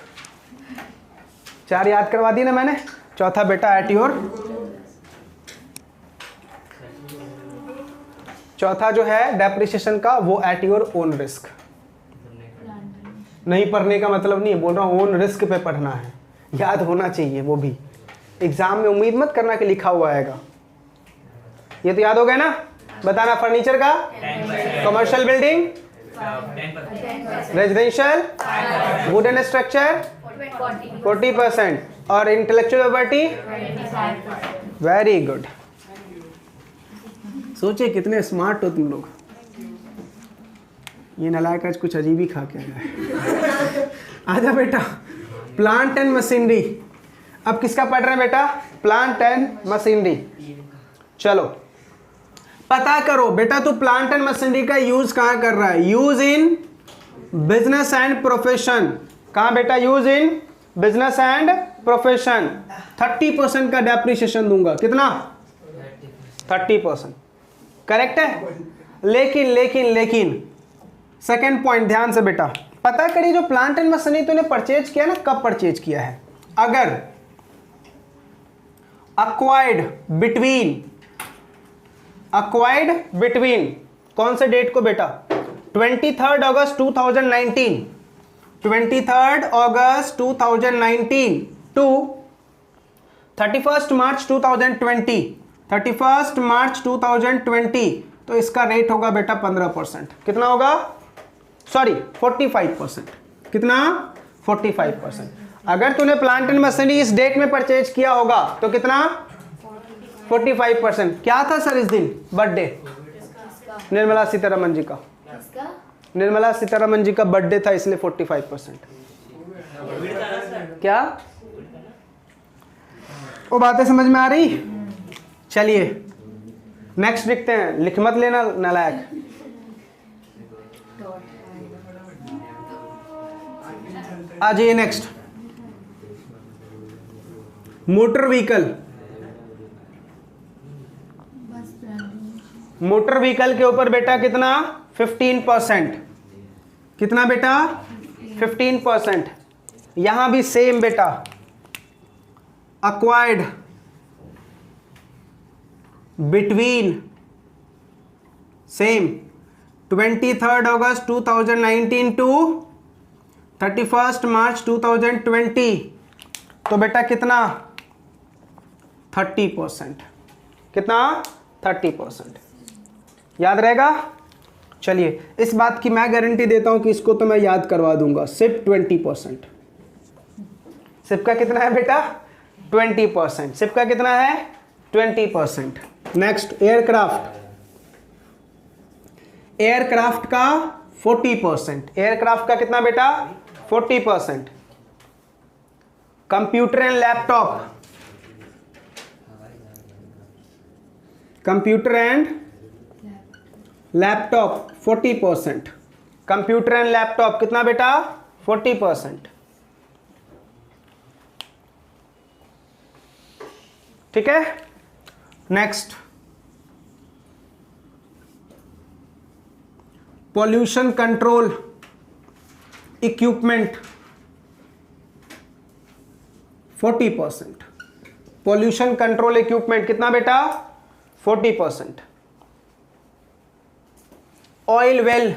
4 याद करवा दी ना मैंने। चौथा बेटा एट योर, चौथा जो है डेप्रिसिएशन का वो एट योर ओन रिस्क। नहीं पढ़ने का मतलब नहीं बोल रहा हूँ, ओन रिस्क पे पढ़ना है, याद होना चाहिए। वो भी एग्जाम में उम्मीद मत करना कि लिखा हुआ आएगा। ये तो याद हो गया ना? बताना फर्नीचर का, commercial building, residential, wooden structure 40% और इंटेलेक्चुअल प्रॉपर्टी। Very good. सोचे कितने स्मार्ट हो तुम लोग। ये नालायक आज कुछ अजीब ही खा के आया। आजा बेटा प्लांट एंड मशीनरी। अब किसका पढ़ रहे हैं बेटा? Plant and machinery. चलो पता करो बेटा, तू प्लांट एंड मशीनरी का यूज कहां कर रहा है? Use in business and profession. कहां बेटा? Use in business and profession. 30% का डेप्रिसिएशन दूंगा। कितना? 30%। करेक्ट है। लेकिन लेकिन लेकिन सेकेंड पॉइंट ध्यान से बेटा पता करिए, जो प्लांट एंड मशीनरी तूने परचेज किया ना, कब परचेज किया है? अगर अक्वायर्ड बिटवीन कौन से डेट को बेटा? 23 August 2019, 23 August 2019 to 31 March 2020, 31 March 2020, तो इसका रेट होगा बेटा 15%। कितना होगा? सॉरी 45%। कितना? 45%। अगर तूने प्लांट एंड मशीनरी इस डेट में परचेज किया होगा तो कितना? 45%। क्या था सर इस दिन? बर्थडे निर्मला सीतारमन जी का। निर्मला सीतारमन जी का बर्थडे था, इसलिए 45%। क्या वो बातें समझ में आ रही? चलिए नेक्स्ट देखते हैं। लिख मत लेना नालायक। आ जाइए next, motor vehicle. Motor vehicle के ऊपर बेटा कितना? 15%। कितना बेटा? 15%। यहां भी सेम बेटा, acquired between same 23 August 2019 to 31 March 2020, तो बेटा कितना 30%, कितना 30%, याद रहेगा। चलिए इस बात की मैं गारंटी देता हूं कि इसको तो मैं याद करवा दूंगा। सिप 20%, सिप का कितना है बेटा 20%, सिप का कितना है 20%। नेक्स्ट एयरक्राफ्ट, एयरक्राफ्ट का 40%, एयरक्राफ्ट का कितना बेटा 40%। Computer and laptop, computer and laptop 40%, computer and laptop कितना बेटा 40%, ठीक है। Next pollution control equipment 40%, pollution control equipment कितना बेटा 40%। ऑयल वेल,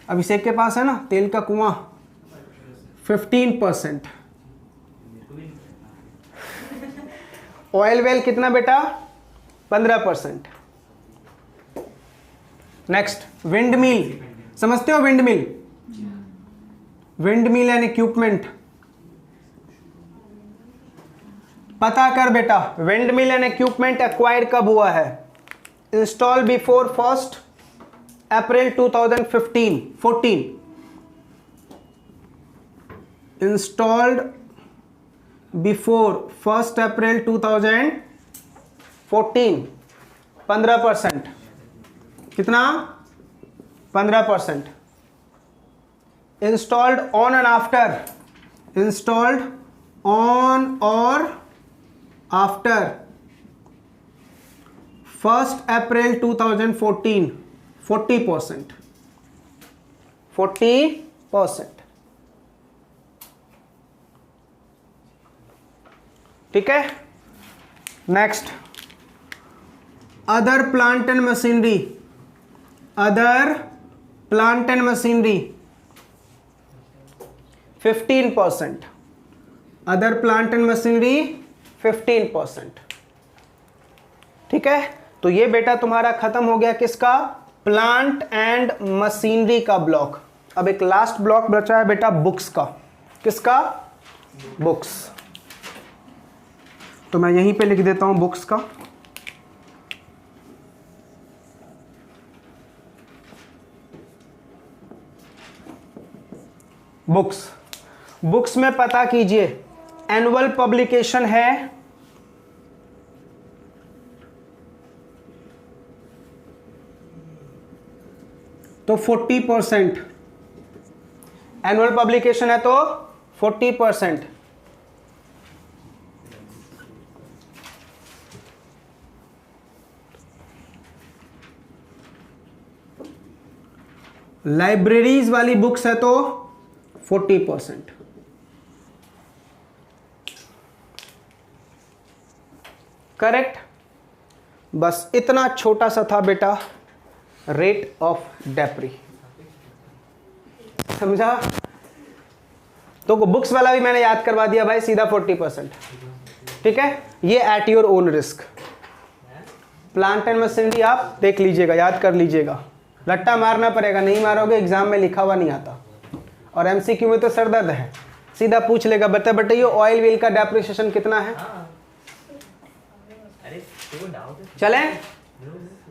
अभिषेक के पास है ना तेल का कुआं, 15%। ऑयल वेल कितना बेटा 15%। नेक्स्ट विंड मिल, समझते हो wind mill, wind mill and equipment, पता कर बेटा wind mill and equipment acquire कब हुआ है। इंस्टॉल बिफोर 1 अप्रैल 2014, इंस्टॉल्ड बिफोर 1 अप्रैल 2014, 15%, कितना 15%। Installed on and after, installed on और आफ्टर 1 अप्रैल 2014, 40%, 40%, ठीक है। Next other plant and machinery, other plant and machinery 15%, other plant and machinery 15%, ठीक है। तो ये बेटा तुम्हारा खत्म हो गया किसका प्लांट एंड मशीनरी का ब्लॉक। अब एक लास्ट ब्लॉक बचा है बेटा बुक्स का, किसका बुक्स, तो मैं यहीं पे लिख देता हूं बुक्स का। बुक्स, बुक्स में पता कीजिए एनुअल पब्लिकेशन है तो 40%, एनुअल पब्लिकेशन है तो 40%, लाइब्रेरीज वाली बुक्स है तो 40%, करेक्ट। बस इतना छोटा सा था बेटा रेट ऑफ डेप्री, समझा। तो बुक्स वाला भी मैंने याद करवा दिया भाई, सीधा 40%, ठीक है। ये at your own risk. Plant and machinery आप देख लीजिएगा, याद कर लीजिएगा, रट्टा मारना पड़ेगा, नहीं मारोगे एग्जाम में लिखा हुआ नहीं आता, और एमसीक्यू में तो सरदर्द है, सीधा पूछ लेगा बता बताइए ऑयल व्हील का डेप्रिसिएशन कितना है। चले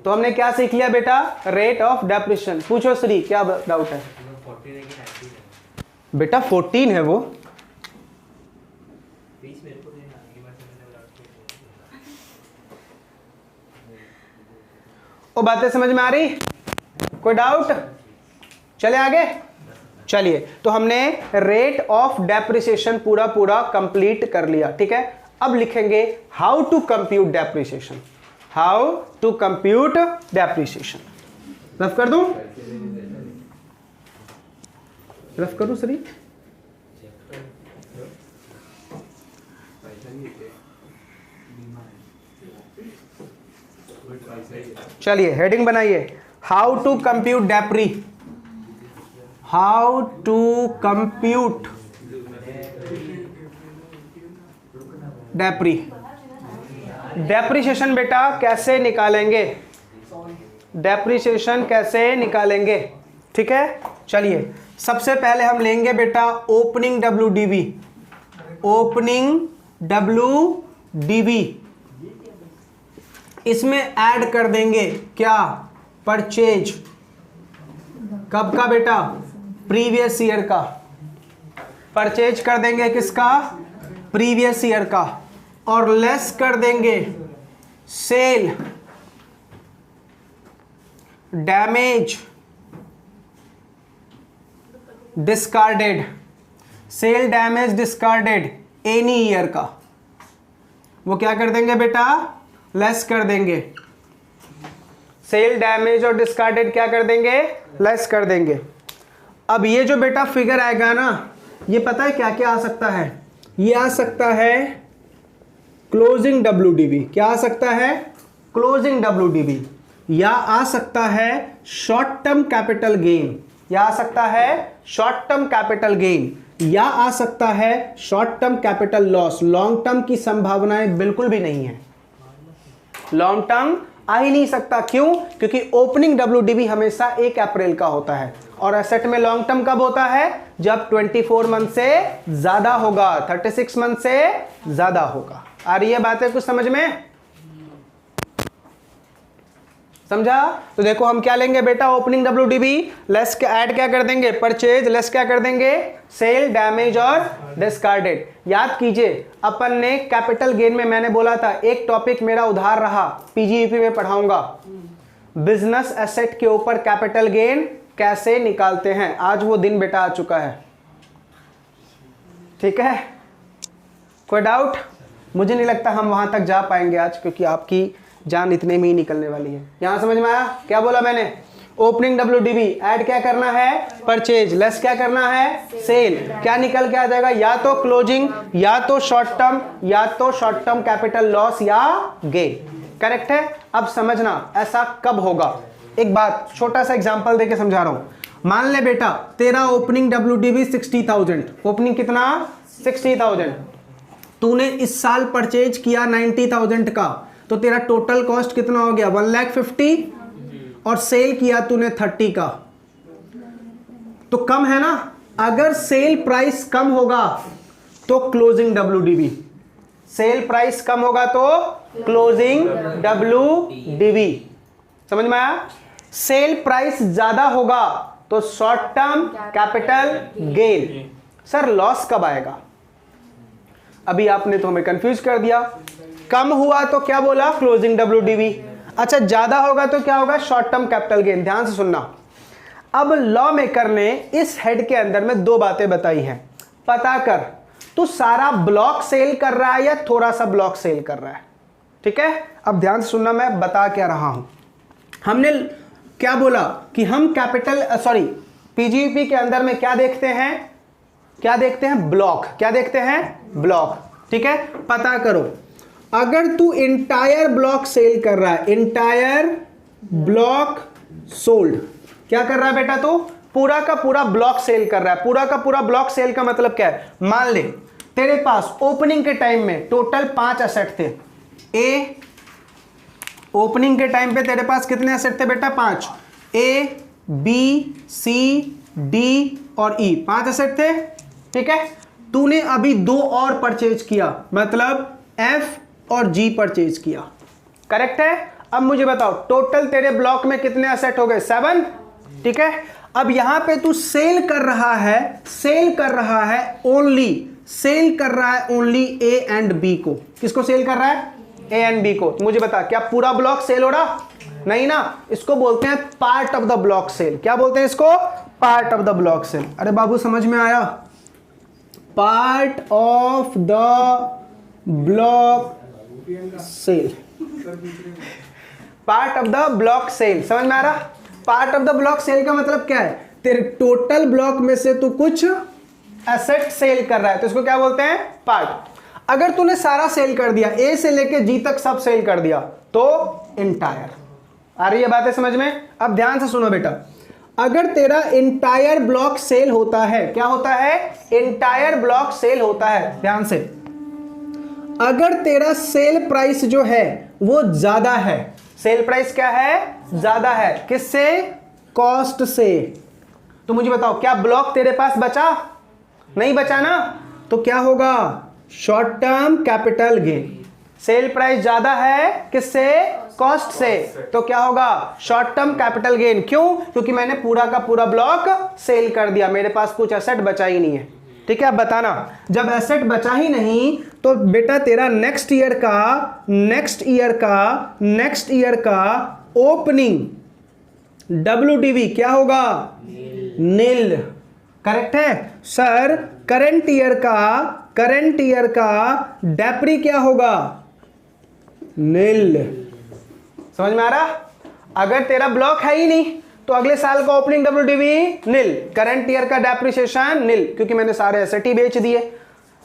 तो हमने क्या सीख लिया बेटा रेट ऑफ डेप्रिसिएशन। पूछो श्री क्या डाउट है बेटा 14 है वो। वो बातें समझ में आ रही, कोई डाउट। चले आगे, चलिए तो हमने रेट ऑफ डेप्रिसिएशन पूरा कंप्लीट कर लिया, ठीक है। अब लिखेंगे how to compute depreciation, how to compute depreciation. Rough कर दूं, रफ करूं श्री। चलिए हेडिंग बनाइए how to compute depre, how to compute depreciation बेटा कैसे निकालेंगे, डेप्रिसिएशन कैसे निकालेंगे, ठीक है। चलिए सबसे पहले हम लेंगे बेटा ओपनिंग WDV, ओपनिंग WDV, इसमें ऐड कर देंगे क्या, परचेज, कब का बेटा, प्रीवियस ईयर का, परचेज कर देंगे किसका, प्रीवियस ईयर का, और लेस कर देंगे sale, damage, discarded, sale damage discarded any year का, वो क्या कर देंगे बेटा, लेस कर देंगे, सेल डैमेज और डिस्कार्डेड क्या कर देंगे, लेस कर देंगे। अब ये जो बेटा फिगर आएगा ना, ये पता है क्या क्या आ सकता है, ये आ सकता है क्लोजिंग WDV, क्या आ सकता है, क्लोजिंग WDV, या आ सकता है शॉर्ट टर्म कैपिटल गेन, या आ सकता है शॉर्ट टर्म कैपिटल गेन, या आ सकता है short term capital loss. Long term की संभावनाएं बिल्कुल भी नहीं है, लॉन्ग टर्म आ ही नहीं सकता, क्यों, क्योंकि ओपनिंग WDV हमेशा 1 अप्रैल का होता है, और एसेट में लॉन्ग टर्म कब होता है, जब 24 मंथ से ज्यादा होगा, 36 मंथ से ज्यादा होगा। आ रही है बातें कुछ समझ में, समझा। तो देखो हम क्या लेंगे बेटा, ओपनिंग WDV, लेस ऐड क्या कर देंगे, परचेज, लेस क्या कर देंगे, सेल, डैमेज और डिस्कार्डेड। याद कीजिए अपन ने कैपिटल गेन में मैंने बोला था एक टॉपिक मेरा उधार रहा, PGEP में पढ़ाऊंगा, बिजनेस एसेट के ऊपर कैपिटल गेन कैसे निकालते हैं। आज वो दिन बेटा आ चुका है, ठीक है। कोई डाउट, मुझे नहीं लगता हम वहां तक जा पाएंगे आज, क्योंकि आपकी जान इतने में ही निकलने वाली है। यहां समझ में आया क्या बोला मैंने, ओपनिंग WDV ऐड क्या करना है, परचेज, लेस क्या करना है, सेल, क्या निकल के आ जाएगा, या तो क्लोजिंग, या तो शॉर्ट टर्म, या तो शॉर्ट टर्म कैपिटल लॉस या गेन। करेक्ट है। अब समझना ऐसा कब होगा, एक बात छोटा सा एग्जांपल देके समझा रहा हूं। मान ले बेटा तेरा ओपनिंग WDV 60,000, ओपनिंग कितना 60,000, तूने इस साल परचेज किया 90,000 का, तो तेरा टोटल कॉस्ट कितना हो गया 1,50,000, और सेल किया तूने 30 का, तो कम है ना। अगर सेल प्राइस कम होगा तो क्लोजिंग WDV, सेल प्राइस कम होगा तो क्लोजिंग WDV, समझ में आया। सेल प्राइस ज्यादा होगा तो short term capital gain. Sir loss कब आएगा, अभी आपने तो हमें कंफ्यूज कर दिया। कम हुआ तो क्या बोला, क्लोजिंग WDV। अच्छा ज्यादा होगा तो क्या होगा, शॉर्ट टर्म कैपिटल गेन। ध्यान से सुनना, अब लॉ मेकर ने इस हेड के अंदर में 2 बातें बताई हैं। पता कर तू सारा ब्लॉक सेल कर रहा है या थोड़ा सा ब्लॉक सेल कर रहा है, ठीक है। अब ध्यान से सुनना, मैं बता क्या रहा हूं। हमने क्या बोला कि हम कैपिटल PGEP के अंदर में क्या देखते हैं, क्या देखते हैं, ब्लॉक, क्या देखते हैं, ब्लॉक, ठीक है। पता करो अगर तू इंटायर ब्लॉक सेल कर रहा है, इंटायर ब्लॉक सोल्ड, क्या कर रहा है बेटा, तू पूरा का पूरा ब्लॉक सेल कर रहा है। पूरा का पूरा ब्लॉक सेल का मतलब क्या है, मान ले तेरे पास ओपनिंग के टाइम में टोटल 5 एसेट थे। ए ओपनिंग के टाइम पे तेरे पास कितने एसेट थे बेटा, 5, A, B, C, D और E, 5 एसेट थे, ठीक है। तूने अभी 2 और परचेज किया, मतलब F और G परचेज किया, करेक्ट है। अब मुझे बताओ टोटल तेरे ब्लॉक में कितने एसेट हो गए, 7, ठीक है। अब यहां पे तू सेल कर रहा है, सेल कर रहा है ओनली, सेल कर रहा है ओनली A एंड B को। किसको सेल कर रहा है, A एंड B को। मुझे बता क्या पूरा ब्लॉक सेल हो रहा, नहीं ना, इसको बोलते हैं part of the block sale. क्या बोलते हैं इसको, part of the block sale. अरे बाबू समझ में आया, part of the block sale, part of the block sale, समझ में आ रहा। Part of the block sale का मतलब क्या है, तेरे टोटल ब्लॉक में से तू कुछ एसेट सेल कर रहा है, तो इसको क्या बोलते हैं, पार्ट। अगर तूने सारा सेल कर दिया, ए से लेके जी तक सब सेल कर दिया, तो इंटायर। आ रही है बातें समझ में। अब ध्यान से सुनो बेटा, अगर तेरा इंटायर ब्लॉक सेल होता है, क्या होता है? इंटायर ब्लॉक सेल होता है। ध्यान से, अगर तेरा सेल प्राइस जो है वो ज्यादा है, सेल प्राइस क्या है? ज्यादा है। किससे? कॉस्ट से। तो मुझे बताओ, क्या ब्लॉक तेरे पास बचा? नहीं बचा ना, तो क्या होगा? Short term capital gain. Sale price ज्यादा है किससे? कॉस्ट से, तो क्या होगा? Short term capital gain. क्यों? क्योंकि मैंने पूरा का पूरा ब्लॉक सेल कर दिया, मेरे पास कुछ एसेट बचा ही नहीं है। ठीक है, अब बताना, जब एसेट बचा ही नहीं तो बेटा तेरा नेक्स्ट ईयर का ओपनिंग WDV क्या होगा? नील। करेक्ट है सर। करंट ईयर का डेप्री क्या होगा? नील। समझ में आ रहा? अगर तेरा ब्लॉक है ही नहीं तो अगले साल का ओपनिंग WDV नील, करंट ईयर का डेप्रिसिएशन नील, क्योंकि मैंने सारे एसेट ही बेच दिए।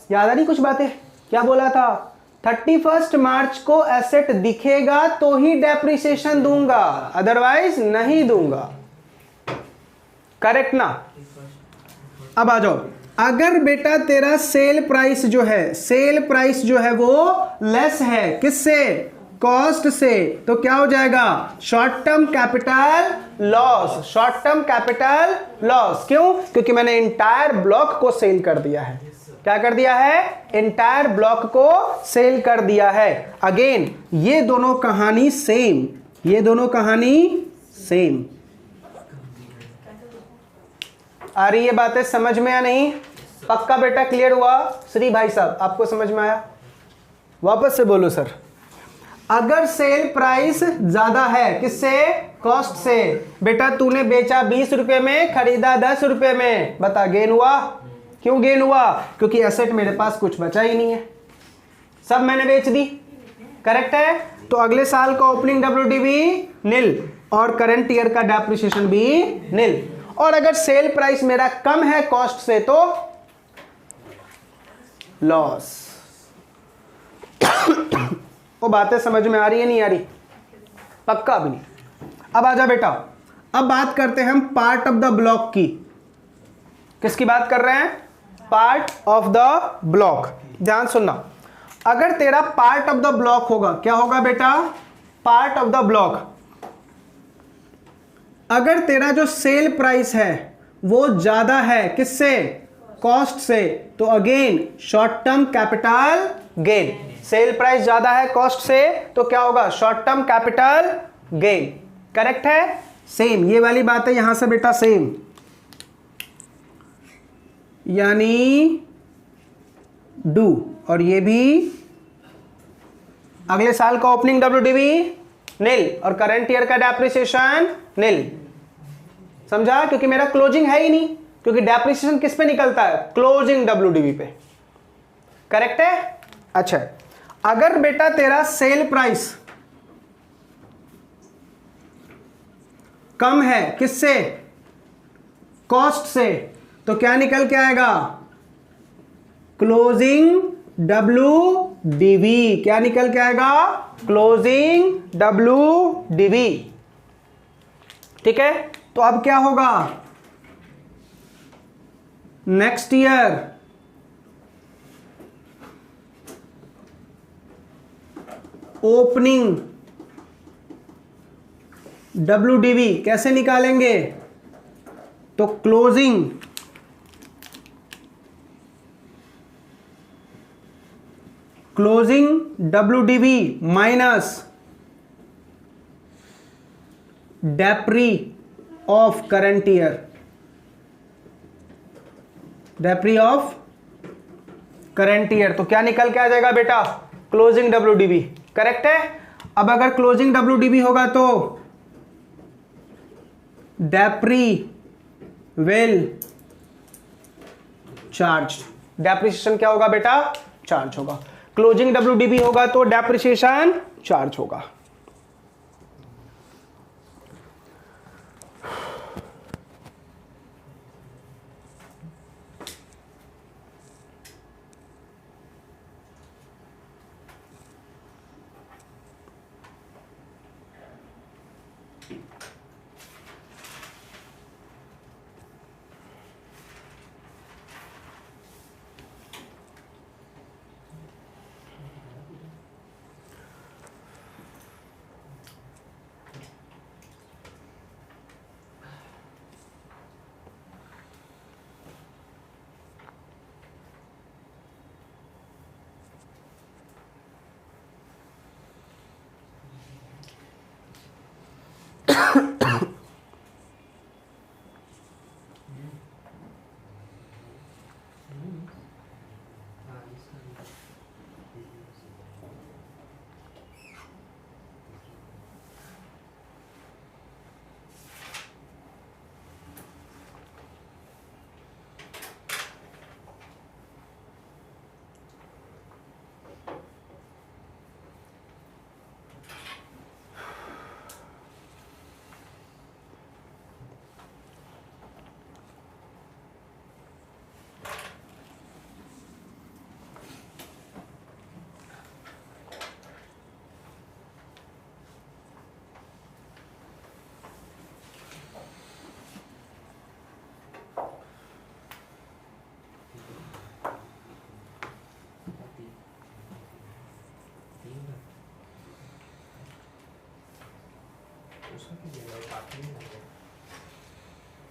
याद आ रही कुछ बातें? क्या बोला था? 31 मार्च को एसेट दिखेगा तो ही डेप्रिसिएशन दूंगा, अदरवाइज नहीं दूंगा। करेक्ट ना? अब आ जाओ, अगर बेटा तेरा सेल प्राइस जो है वो लेस है, किससे? कॉस्ट से, तो क्या हो जाएगा? Short term capital loss. Short term capital loss. क्यों? क्योंकि मैंने इंटायर ब्लॉक को सेल कर दिया है। क्या कर दिया है? इंटायर ब्लॉक को सेल कर दिया है। अगेन ये दोनों कहानी सेम। आ रही है बातें समझ में या नहीं? पक्का बेटा क्लियर हुआ? श्री भाई साहब आपको समझ में आया? वापस से बोलो सर। अगर सेल प्राइस ज्यादा है, किससे? कॉस्ट से। बेटा तूने बेचा 20 रुपए में, खरीदा 10 रुपए में, बता गेन हुआ? क्यों गेन हुआ? क्योंकि एसेट मेरे पास कुछ बचा ही नहीं है, सब मैंने बेच दी। करेक्ट है? तो अगले साल का ओपनिंग WDV नील और करंट ईयर का डेप्रिसिएशन भी नील। और अगर सेल प्राइस मेरा कम है कॉस्ट से तो लॉस। वो बातें समझ में आ रही है नहीं आ रही? पक्का भी नहीं। अब आजा बेटा, अब बात करते हैं हम पार्ट ऑफ द ब्लॉक की। किसकी बात कर रहे हैं? Part of the block. ध्यान सुनना, अगर तेरा पार्ट ऑफ द ब्लॉक होगा, क्या होगा बेटा? Part of the block. अगर तेरा जो सेल प्राइस है वो ज्यादा है, किससे? कॉस्ट से, तो again short term capital gain. Sale price ज्यादा है कॉस्ट से, तो क्या होगा? Short term capital gain. Correct है? सेम, ये वाली बात है यहां से बेटा सेम, यानी डू। और ये भी अगले साल का ओपनिंग WDV नील और करंट ईयर का डेप्रिसिएशन नील। समझा? क्योंकि मेरा क्लोजिंग है ही नहीं, क्योंकि डेप्रिसिएशन किस पे निकलता है? क्लोजिंग WDV पे। करेक्ट है? अच्छा, अगर बेटा तेरा सेल प्राइस कम है, किससे? कॉस्ट से, तो क्या निकल के आएगा? Closing WDV। क्या निकल के आएगा? Closing WDV। ठीक है? तो अब क्या होगा? नेक्स्ट ईयर ओपनिंग WDV कैसे निकालेंगे? तो closing WDV minus depre of current year. Depre of current year, तो क्या निकल के आ जाएगा बेटा? Closing WDV। करेक्ट है? अब अगर क्लोजिंग WDV होगा तो डेप्री विल चार्ज। डेप्रिसिएशन क्या होगा बेटा? चार्ज होगा। क्लोजिंग WDV होगा तो डेप्रिसिएशन चार्ज होगा।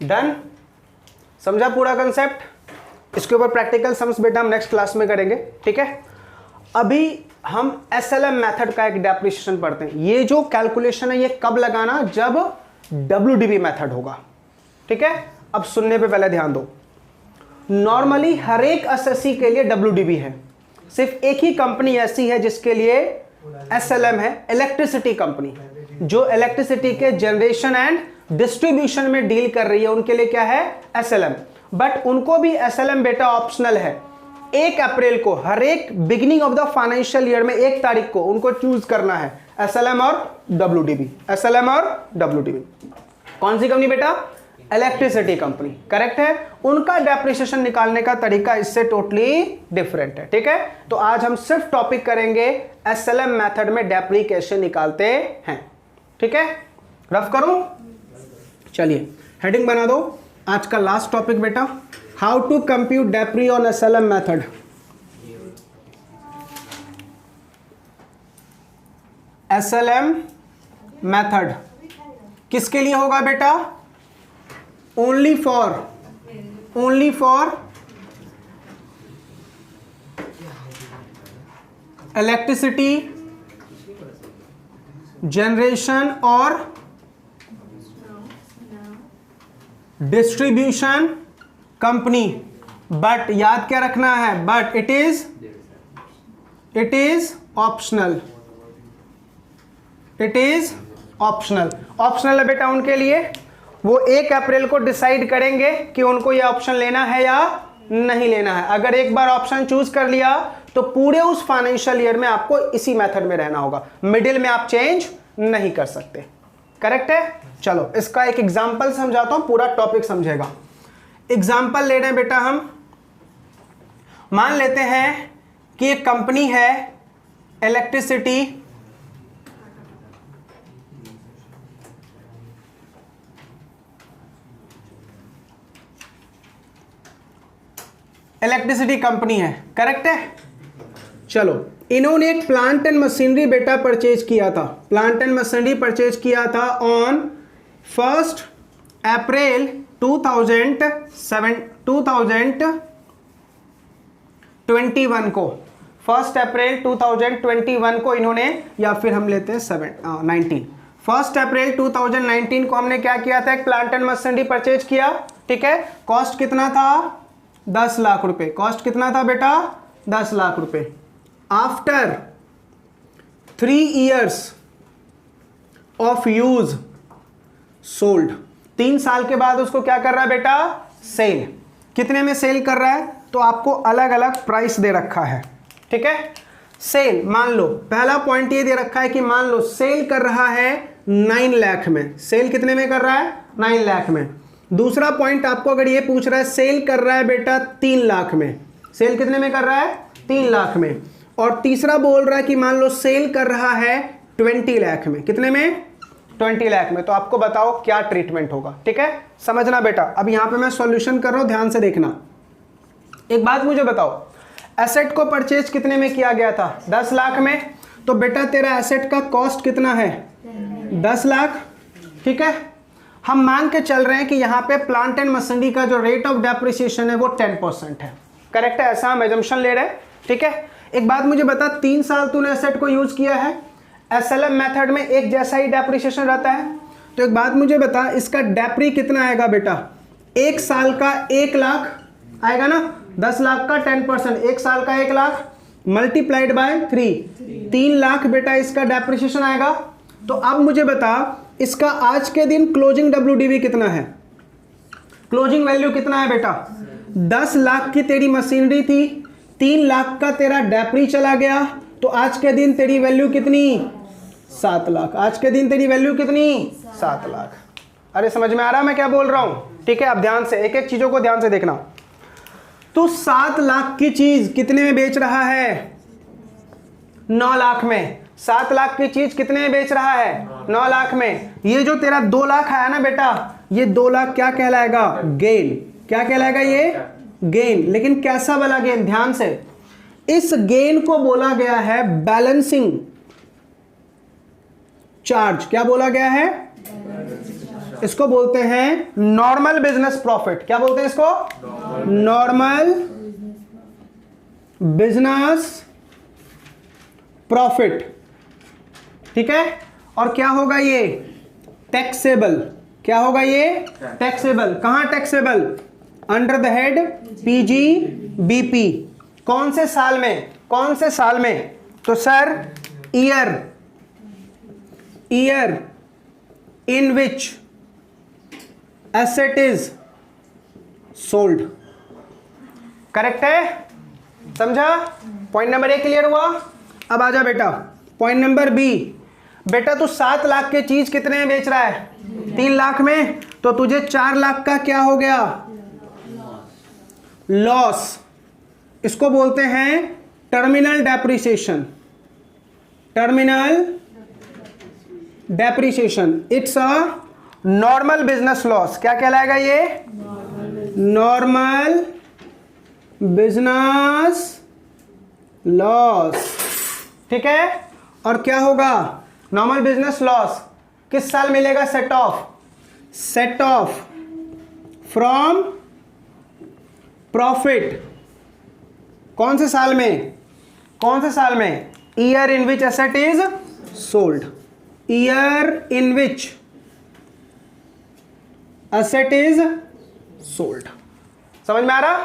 डन, समझा पूरा कंसेप्ट। इसके ऊपर प्रैक्टिकल सम्स बेटा हम नेक्स्ट क्लास में करेंगे, ठीक है। अभी हम एसएलएम मेथड का एक डेप्रिसिएशन पढ़ते हैं। ये जो कैलकुलेशन है ये कब लगाना, जब डब्ल्यूडीबी मेथड होगा, ठीक है। अब सुनने पे पहले ध्यान दो। नॉर्मली हर एक एसएससी के लिए डब्ल्यूडीबी है, सिर्फ एक ही कंपनी ऐसी है जिसके लिए एसएलएम है, इलेक्ट्रिसिटी कंपनी, जो इलेक्ट्रिसिटी के जनरेशन एंड डिस्ट्रीब्यूशन में डील कर रही है, उनके लिए क्या है, एसएलएम। बट उनको भी एसएलएम बेटा ऑप्शनल है। 1 अप्रैल को हर एक beginning of the financial year में 1 तारीख को उनको चूज करना है एसएलएम और डब्ल्यूडीबी, एसएलएम और डब्ल्यूडीबी। कौन सी कंपनी बेटा, इलेक्ट्रिसिटी कंपनी, करेक्ट है। उनका डेप्रिसिएशन निकालने का तरीका इससे टोटली डिफरेंट है, ठीक है। तो आज हम सिर्फ टॉपिक करेंगे एसएलएम मेथड में डेप्रिसिएशन निकालते हैं, ठीक है। रफ करूं, चलिए हेडिंग बना दो। आज का लास्ट टॉपिक बेटा, how to compute depre on SLM method. SLM method किसके लिए होगा बेटा, ओनली फॉर इलेक्ट्रिसिटी जनरेशन और डिस्ट्रीब्यूशन कंपनी। बट याद क्या रखना है, but it is optional, it is optional. Optional है बेटा उनके लिए, वो 1 अप्रैल को डिसाइड करेंगे कि उनको यह ऑप्शन लेना है या नहीं लेना है। अगर एक बार ऑप्शन चूज कर लिया तो पूरे उस फाइनेंशियल ईयर में आपको इसी मेथड में रहना होगा, मिडिल में आप चेंज नहीं कर सकते, करेक्ट है। चलो इसका एक एग्जांपल समझाता हूं, पूरा टॉपिक समझेगा। एग्जांपल ले रहे हैं बेटा हम, मान लेते हैं कि एक कंपनी है इलेक्ट्रिसिटी कंपनी है, करेक्ट है। चलो इन्होंने एक प्लांट एंड मशीनरी बेटा परचेज किया था, प्लांट एंड मशीनरी परचेज किया था ऑन 1 अप्रैल 2021 को। 1 अप्रैल 2021 को इन्होंने, या फिर हम लेते हैं 19, 1 अप्रैल 2019 को हमने क्या किया था, एक प्लांट एंड मशीनरी परचेज किया, ठीक है। कॉस्ट कितना था, 10 लाख रुपए। कॉस्ट कितना था बेटा, 10 लाख रुपए। After 3 years of use sold, 3 साल के बाद उसको क्या कर रहा है बेटा, सेल। कितने में सेल कर रहा है, तो आपको अलग अलग प्राइस दे रखा है, ठीक है। सेल मान लो, पहला पॉइंट ये दे रखा है कि मान लो सेल कर रहा है 9 लाख में। सेल कितने में कर रहा है, 9 लाख में। दूसरा पॉइंट आपको अगर ये पूछ रहा है, सेल कर रहा है बेटा 3 लाख में। सेल कितने में कर रहा है, 3 लाख में। और तीसरा बोल रहा है कि मान लो सेल कर रहा है 20 लाख में। कितने में, 20 लाख में। तो आपको बताओ क्या ट्रीटमेंट होगा, ठीक है। समझना बेटा, अब यहां पे मैं सॉल्यूशन कर रहा हूं, ध्यान से देखना। एक बात मुझे बताओ, एसेट को परचेज कितने में किया गया था, 10 लाख में। तो बेटा तेरा एसेट का कॉस्ट कितना है, 10 लाख, ठीक है। हम मान के चल रहे हैं कि यहाँ पे प्लांट एंड मशीनरी का जो रेट ऑफ डेप्रिसिएशन है वो 10% है, करेक्ट है। ऐसा हम एजम्पशन ले रहे हैं, ठीक है। एक बात मुझे बता, 3 साल तूने एसेट को यूज किया है, एसएलएम मेथड में एक जैसा ही डेप्रिसिएशन रहता है। तो एक बात मुझे बता, इसका डेप्री कितना आएगा बेटा? 1 साल का 1 लाख आएगा ना, 10 लाख का 10%, 1 साल का 1 लाख मल्टीप्लाइड बाय 3 लाख बेटा इसका डेप्रिसिएशन आएगा। तो अब मुझे बता इसका आज के दिन क्लोजिंग WDV कितना है, क्लोजिंग वैल्यू कितना है बेटा? 10 लाख की तेरी मशीनरी थी, 3 लाख का तेरा डेप्री चला गया, तो आज के दिन तेरी वैल्यू कितनी? 7 लाख। आज के दिन तेरी वैल्यू कितनी? 7 लाख। अरे समझ में आ रहा मैं क्या बोल रहा हूं? ठीक है, अब ध्यान से एक एक चीजों को ध्यान से देखना। तू 7 लाख की चीज कितने में बेच रहा है? 9 लाख में। 7 लाख की चीज कितने में बेच रहा है? 9 लाख में। ये जो तेरा 2 लाख आया ना बेटा, ये 2 लाख क्या कहलाएगा? गेन। क्या कहलाएगा? ये गेन। लेकिन कैसा वाला गेन? ध्यान से, इस गेन को बोला गया है बैलेंसिंग चार्ज। क्या बोला गया है? इसको बोलते हैं नॉर्मल बिजनेस प्रॉफिट। क्या बोलते हैं इसको? Normal business profit. ठीक है, और क्या होगा ये? टैक्सेबल। क्या होगा ये? टैक्सेबल। कहां taxable? Under the head PGBP। कौन से साल में? कौन से साल में? तो sir year in which asset is sold. Correct है? समझा? पॉइंट नंबर A क्लियर हुआ? अब आजा बेटा पॉइंट नंबर B। बेटा तू 7 लाख की चीज कितने में बेच रहा है? 3 लाख में। तो तुझे 4 लाख का क्या हो गया? लॉस। इसको बोलते हैं terminal depreciation. Terminal depreciation. It's a normal business loss. क्या कहलाएगा ये? Normal business loss. ठीक है, और क्या होगा? नॉर्मल बिजनेस लॉस किस साल मिलेगा? Set of from profit. कौन से साल में? कौन से साल में? Year in which asset is sold. Year in which asset is sold. समझ में आ रहा?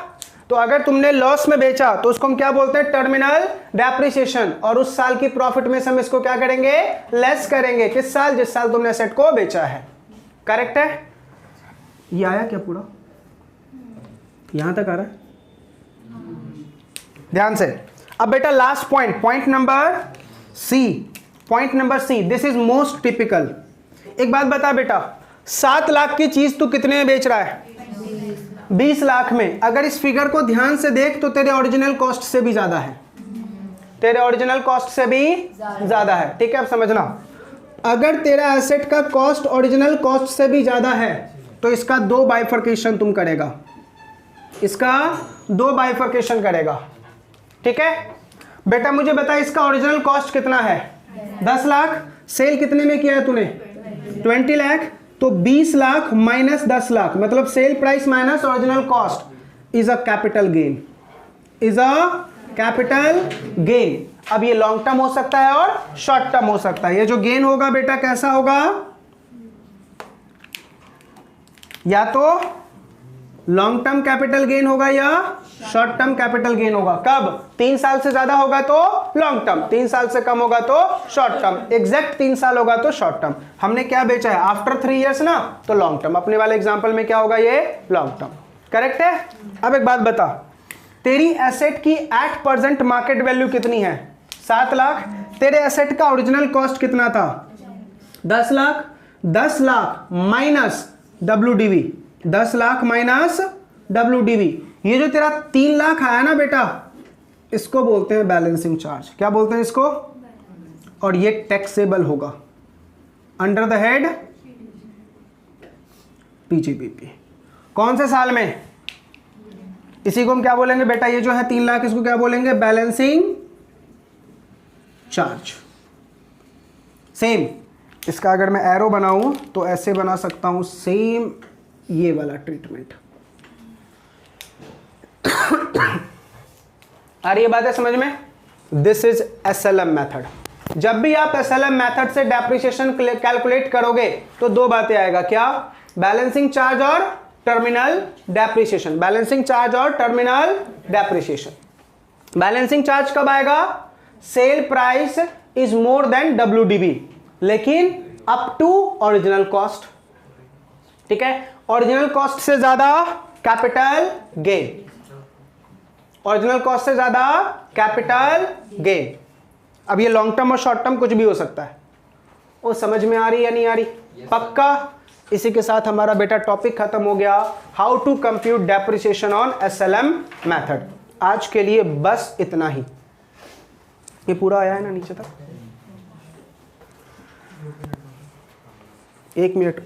तो अगर तुमने लॉस में बेचा तो उसको हम क्या बोलते हैं? Terminal depreciation. और उस साल की प्रॉफिट में से हम इसको क्या करेंगे? लेस करेंगे। किस साल? जिस साल तुमने एसेट को बेचा है। करेक्ट है? ये आया क्या पूरा? यहां तक आ रहा है? ध्यान से। अब बेटा last point, point number C। Point number C, this is most typical. एक बात बता बेटा, 7 लाख की चीज तू कितने में बेच रहा है? 20 लाख में। अगर इस फिगर को ध्यान से देख तो तेरे ओरिजिनल कॉस्ट से भी ज्यादा है। तेरे ओरिजिनल कॉस्ट से भी ज्यादा है। ठीक है, अब समझना, अगर तेरा एसेट का कॉस्ट ओरिजिनल कॉस्ट से भी ज्यादा है तो इसका 2 बाइफर्केशन तुम करेगा। इसका 2 बाइफर्केशन करेगा। ठीक है बेटा, मुझे बता इसका ओरिजिनल कॉस्ट कितना है? 10 लाख। सेल कितने में किया है तूने? 20 लाख। तो 20 लाख माइनस 10 लाख मतलब cell price minus original cost is a capital gain. Is a capital gain. अब ये लॉन्ग टर्म हो सकता है और शॉर्ट टर्म हो सकता है। ये जो गेन होगा बेटा कैसा होगा? या तो लॉन्ग टर्म कैपिटल गेन होगा या शॉर्ट टर्म कैपिटल गेन होगा। कब? 3 साल से ज्यादा होगा तो लॉन्ग टर्म, 3 साल से कम होगा तो शॉर्ट टर्म, एग्जैक्ट 3 साल होगा तो शॉर्ट टर्म। हमने क्या बेचा है? आफ्टर 3 इयर्स ना, तो लॉन्ग टर्म। अपने वाले एग्जांपल में क्या होगा? ये लॉन्ग टर्म। करेक्ट है? अब एक बात बता, तेरी एसेट की एट प्रेजेंट मार्केट वैल्यू कितनी है? 7 लाख। तेरे एसेट का ओरिजिनल कॉस्ट कितना था? 10 lakh. 10 lakh minus WDV। 10 lakh minus WDV। ये जो तेरा 3 लाख आया ना बेटा, इसको बोलते हैं बैलेंसिंग चार्ज। क्या बोलते हैं इसको? और ये टैक्सेबल होगा अंडर द हेड PGBP। कौन से साल में? इसी को हम क्या बोलेंगे बेटा? ये जो है 3 लाख, इसको क्या बोलेंगे? Balancing charge. सेम इसका अगर मैं एरो बनाऊं तो ऐसे बना सकता हूं, सेम ये वाला ट्रीटमेंट। आ रही है बात है समझ में? This is SLM method. जब भी आप एसएलएम मेथड से डेप्रिसिएशन कैलकुलेट करोगे तो दो बातें आएगा, क्या? बैलेंसिंग चार्ज और टर्मिनल डेप्रिसिएशन। बैलेंसिंग चार्ज और टर्मिनल डेप्रिसिएशन। बैलेंसिंग चार्ज कब आएगा? Sale price is more than WDV, लेकिन अप टू ओरिजिनल कॉस्ट। ठीक है, ओरिजिनल कॉस्ट से ज्यादा कैपिटल गेन, ओरिजिनल कॉस्ट से ज्यादा कैपिटल गेन। अब ये लॉन्ग टर्म और शॉर्ट टर्म कुछ भी हो सकता है। वो समझ में आ रही या नहीं आ रही? पक्का। इसी के साथ हमारा बेटा टॉपिक खत्म हो गया, how to compute depreciation on SLM method. आज के लिए बस इतना ही। ये पूरा आया है ना नीचे तक? 1 मिनट